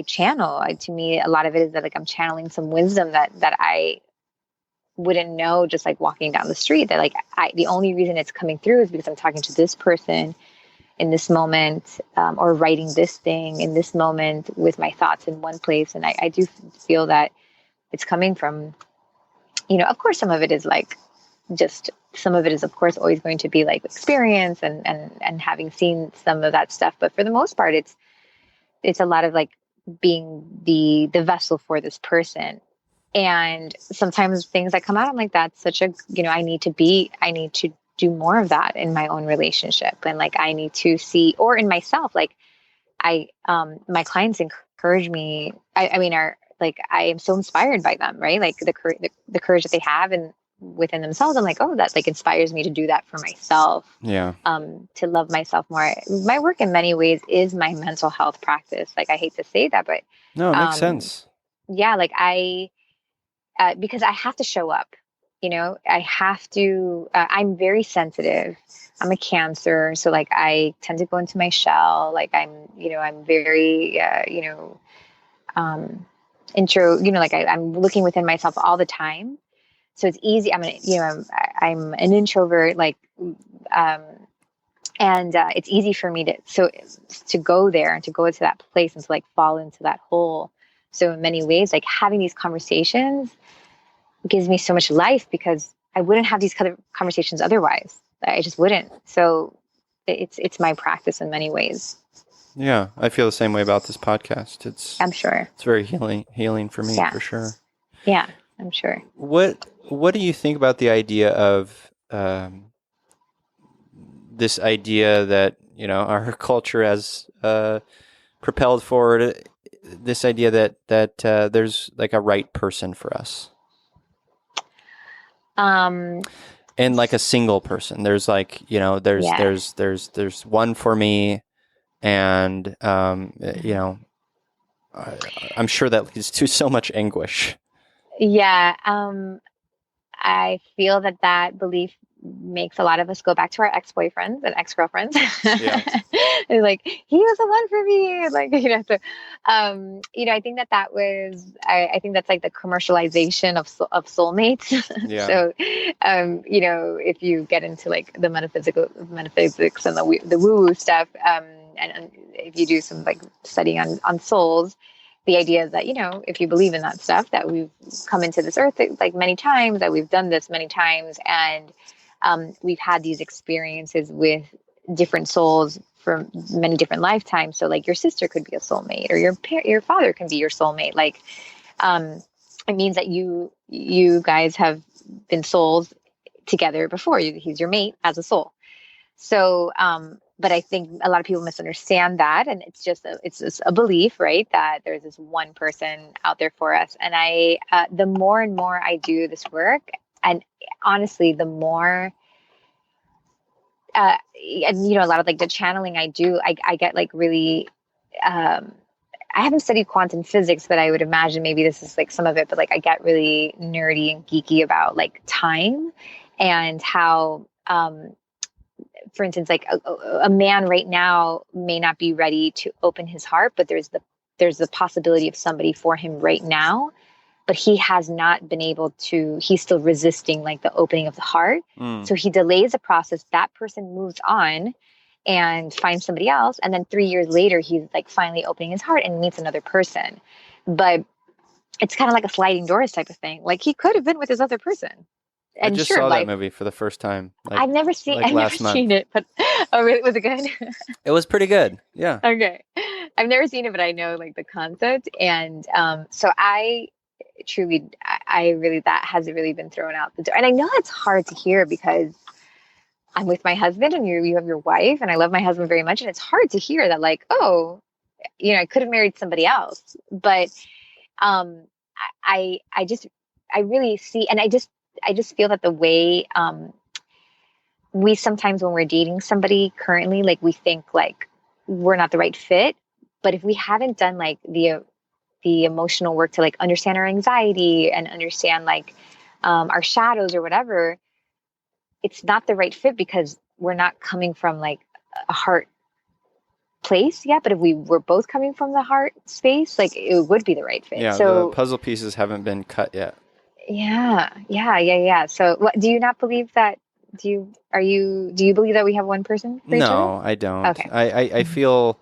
channel. To me, a lot of it is that like I'm channeling some wisdom that I wouldn't know just like walking down the street. That like the only reason it's coming through is because I'm talking to this person in this moment, or writing this thing in this moment with my thoughts in one place. And I do feel that it's coming from, of course, some of it is like some of it is, of course, always going to be like experience and having seen some of that stuff. But for the most part, it's a lot of like being the vessel for this person. And sometimes things that come out, I'm like, that's such a, I need to do more of that in my own relationship. And like, I need to see, or in myself, like my clients encourage me. I mean, are like, I am so inspired by them, right? Like the courage that they have and within themselves. I'm like, oh, that like inspires me to do that for myself. Yeah. To love myself more. My work in many ways is my mental health practice. Like I hate to say that, but No, it makes sense. Yeah. Like because I have to show up, I have to, I'm very sensitive. I'm a Cancer. So like, I tend to go into my shell. Like I'm very, like I'm looking within myself all the time. So it's easy. I'm an introvert, like, and it's easy for me to go there and to go into that place and to like fall into that hole. So in many ways, like having these conversations gives me so much life because I wouldn't have these kind of conversations otherwise. I just wouldn't. So it's my practice in many ways. Yeah, I feel the same way about this podcast. I'm sure it's very healing for me, for sure. Yeah, I'm sure. What do you think about the idea of this idea that our culture has propelled forward? This idea that there's like a right person for us. And like a single person, there's like, there's one for me, and I'm sure that leads to so much anguish. Yeah. I feel that belief makes a lot of us go back to our ex-boyfriends and ex-girlfriends. Yeah. And like, he was the one for me. Like, so, I think that was, I think that's like the commercialization of soulmates. Yeah. So, if you get into like the metaphysics and the woo-woo stuff, and if you do some like studying on souls, the idea is that, if you believe in that stuff, that we've come into this earth like many times, that we've done this many times, and we've had these experiences with different souls for many different lifetimes. So like your sister could be a soulmate, or your father can be your soulmate. Like it means that you guys have been souls together before. He's your mate as a soul. So but I think a lot of people misunderstand that, and it's just a belief, right? That there's this one person out there for us. And the more and more I do this work, and honestly, the more, and a lot of like the channeling I do, I get like really, I haven't studied quantum physics, but I would imagine maybe this is like some of it, but like I get really nerdy and geeky about like time and how, for instance, like a man right now may not be ready to open his heart, but there's the possibility of somebody for him right now, but he has not been able to, he's still resisting like the opening of the heart. So he delays the process. That person moves on and finds somebody else. And then 3 years later, he's like finally opening his heart and meets another person. But it's kind of like a sliding doors type of thing. Like he could have been with this other person. I And just sure, saw that life. movie for the first time. I've never seen. Like I've never last month. seen it, but oh, really? Was it good? It was pretty good. Yeah. Okay, I've never seen it, but I know like the concept, and so I truly, I really that hasn't really been thrown out the door, and I know that's hard to hear because I'm with my husband, and you have your wife, and I love my husband very much, and it's hard to hear that like, oh, I could have married somebody else, but um, I just I really see, and I just feel that the way we sometimes when we're dating somebody currently, like we think like we're not the right fit. But if we haven't done like the emotional work to like understand our anxiety and understand like our shadows or whatever, it's not the right fit because we're not coming from like a heart place yet. But if we were both coming from the heart space, like it would be the right fit. Yeah, so the puzzle pieces haven't been cut yet. Yeah. So what do you not believe that? Do you believe that we have one person for each other? No, I don't. Okay. I feel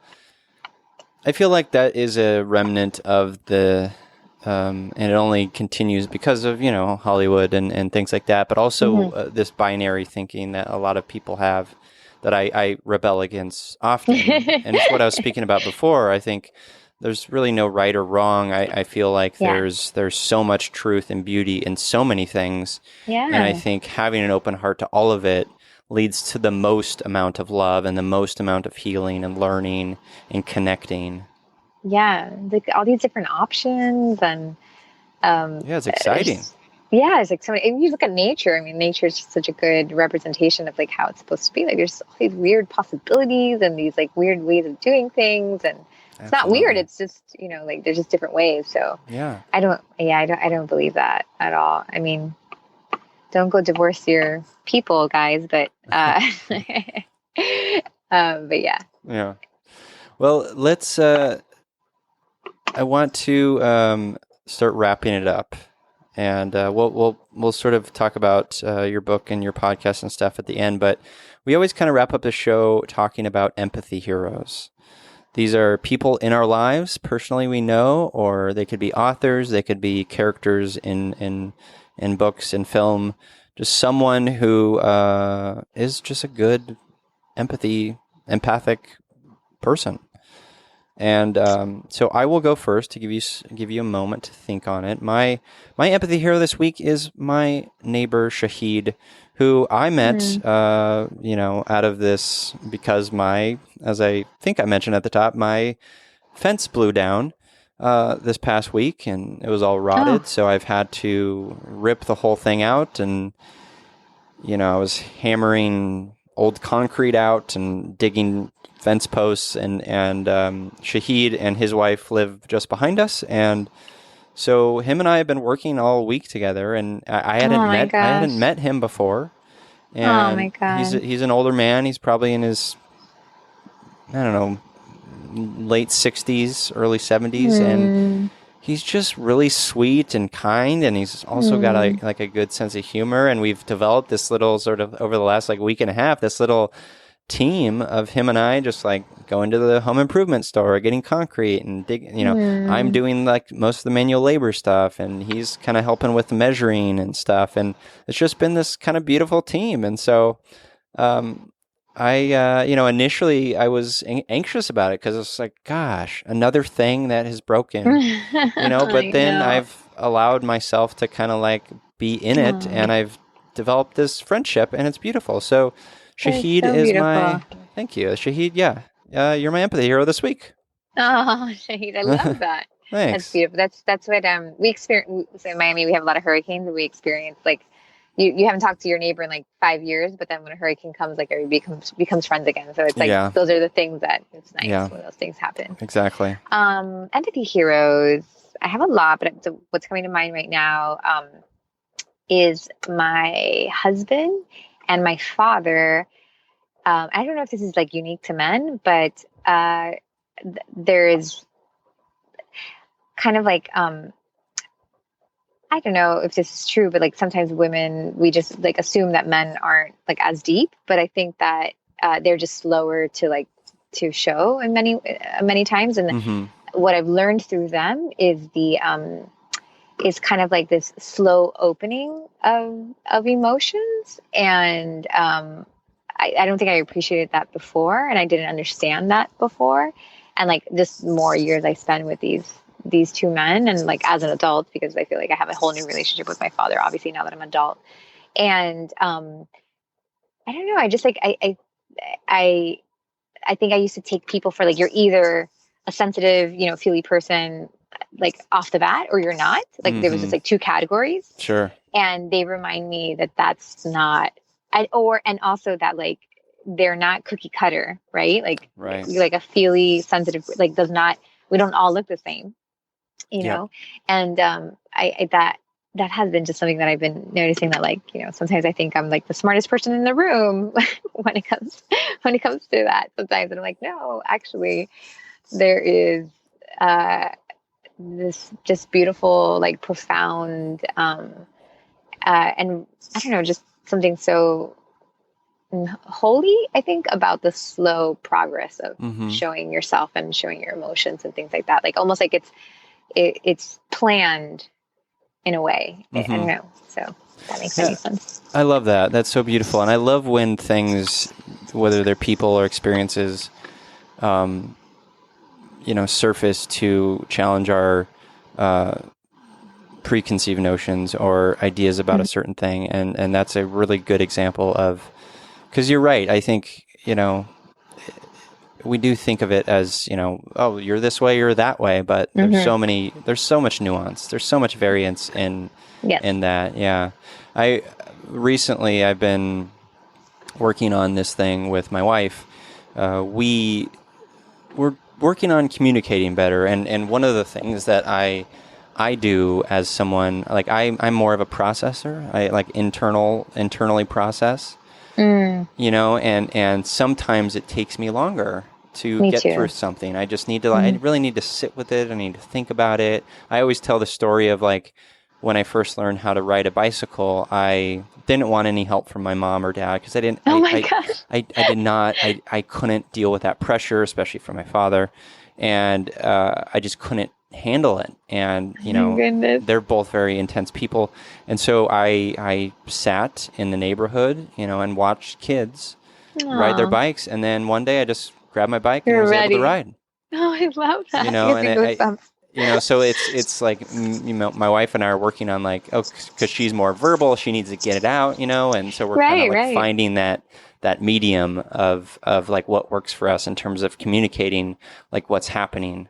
like that is a remnant of the and it only continues because of, Hollywood and things like that, but also this binary thinking that a lot of people have that I rebel against often. And it's what I was speaking about before. I think there's really no right or wrong. I feel like there's so much truth and beauty in so many things. Yeah. And I think having an open heart to all of it leads to the most amount of love and the most amount of healing and learning and connecting. Yeah, like all these different options and it's exciting. It's like so many, and you look at nature. I mean, nature is just such a good representation of like how it's supposed to be. Like there's all these weird possibilities and these like weird ways of doing things, and it's not weird. It's just like there's just different ways. So I don't believe that at all. I mean, don't go divorce your people, guys. But but yeah. Yeah. Well, let's. I want to start wrapping it up, and we'll sort of talk about your book and your podcast and stuff at the end. But we always kind of wrap up the show talking about empathy heroes. These are people in our lives, personally we know, or they could be authors, they could be characters in books and film. Just someone who is just a good empathic person. And so I will go first to give you a moment to think on it. My empathy hero this week is my neighbor Shahid, who I met, out of this because as I think I mentioned at the top, my fence blew down this past week and it was all rotted. So I've had to rip the whole thing out, and I was hammering old concrete out and digging fence posts, and Shahid and his wife live just behind us, and so him and I have been working all week together, and I hadn't met him before, and oh my God. He's an older man. He's probably in his late 60s, early 70s, and he's just really sweet and kind, and he's also got a good sense of humor, and we've developed this little sort of over the last week and a half, this little team of him and I just like going to the home improvement store, getting concrete and digging. I'm doing like most of the manual labor stuff, and he's kind of helping with the measuring and stuff, and it's just been this kind of beautiful team. And so I initially I was anxious about it because it's like, gosh, another thing that has broken, but then I've allowed myself to kind of like be in it, and I've developed this friendship, and it's beautiful. So Shahid is my, thank you. Shahid, you're my empathy hero this week. Oh, Shahid, I love that. Thanks. That's beautiful. That's what we experience in Miami. We have a lot of hurricanes, and we experience like you haven't talked to your neighbor in like 5 years, but then when a hurricane comes, like everybody becomes friends again. So it's like those are the things that it's nice when those things happen. Exactly. Empathy heroes. I have a lot, but what's coming to mind right now is my husband and my father. I don't know if this is like unique to men, but there is kind of like I don't know if this is true, but like sometimes women, we just like assume that men aren't like as deep, but I think that they're just slower to show in many times. And what I've learned through them is the is kind of like this slow opening of emotions. And I don't think I appreciated that before, and I didn't understand that before. And like just more years I spend with these two men, and like as an adult, because I feel like I have a whole new relationship with my father, obviously now that I'm an adult. And I don't know, I just like I think I used to take people for like, you're either a sensitive, feely person like off the bat, or you're not. Like there was just like two categories. Sure. And they remind me that that's not, and also that like they're not cookie cutter, right? Like, right. Like a feely, sensitive, like we don't all look the same, know? And that has been just something that I've been noticing, that like, sometimes I think I'm like the smartest person in the room when it comes to that sometimes. And I'm like, no, actually there is this just beautiful, like profound, and I don't know, just something so holy, I think, about the slow progress of showing yourself and showing your emotions and things like that. Like almost like it's planned in a way. I don't know. So that makes any sense. I love that. That's so beautiful. And I love when things, whether they're people or experiences, surface to challenge our preconceived notions or ideas about a certain thing. And that's a really good example of, because you're right. I think, we do think of it as, oh, you're this way, you're that way, but there's so much nuance. There's so much variance in that. Yeah. I've been working on this thing with my wife. We're working on communicating better. And one of the things that I do as someone, like I'm more of a processor. I like internally process, and sometimes it takes me longer to get through something. I just need to, I really need to sit with it. I need to think about it. I always tell the story of like, when I first learned how to ride a bicycle, I didn't want any help from my mom or dad, because I didn't, I couldn't deal with that pressure, especially from my father. And I just couldn't handle it. And, they're both very intense people. And so I sat in the neighborhood, and watched kids ride their bikes. And then one day I just grabbed my bike and was able to ride. Oh, I love that. So it's like, my wife and I are working on like, because she's more verbal, she needs to get it out, and so we're kind of like finding that medium of like what works for us in terms of communicating like what's happening.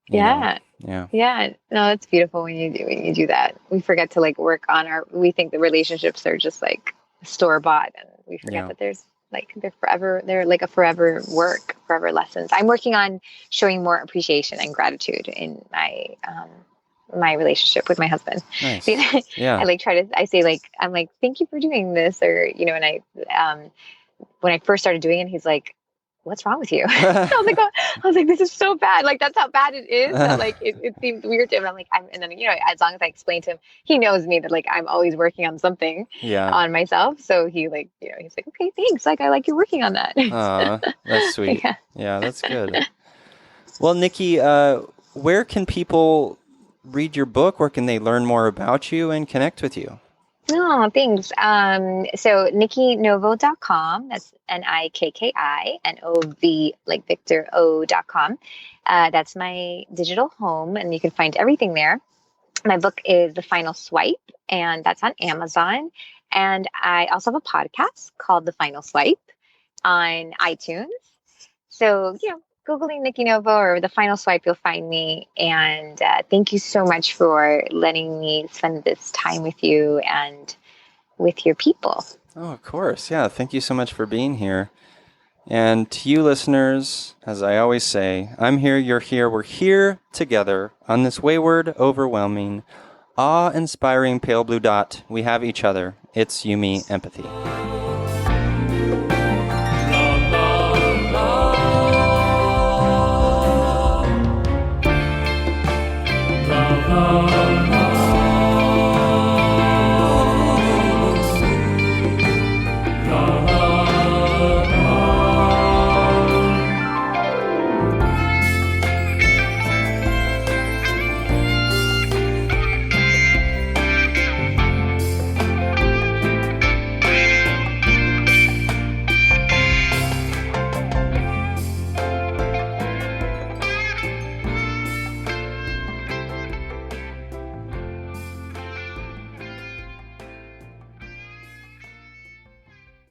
Yeah. No, it's beautiful when you do that. We forget to like work on we think the relationships are just like store bought, and we forget that there's like they're like a forever work, forever lessons. I'm working on showing more appreciation and gratitude in my relationship with my husband. Nice. Yeah. I say like, I'm like, thank you for doing this, or, and I, when I first started doing it, he's like, what's wrong with you? I was like, this is so bad. Like, that's how bad it is. That, like, it seems weird to him. And I'm like, and then, as long as I explain to him, he knows me that like, I'm always working on something on myself. So he like, he's like, okay, thanks. Like, I like you're working on that. That's sweet. Yeah, that's good. Well, Nikki, where can people read your book? Where can they learn more about you and connect with you? Oh, thanks. So NikkiNovo.com, that's NIKKI, like Victor O.com. That's my digital home, and you can find everything there. My book is The Final Swipe, and that's on Amazon. And I also have a podcast called The Final Swipe on iTunes. So, Googling Nikki Novo or The Final Swipe, you'll find me. And thank you so much for letting me spend this time with you and with your people. Oh, of course. Yeah. Thank you so much for being here. And to you listeners, as I always say, I'm here, you're here, we're here together on this wayward, overwhelming, awe-inspiring pale blue dot. We have each other. It's Yumi Empathy.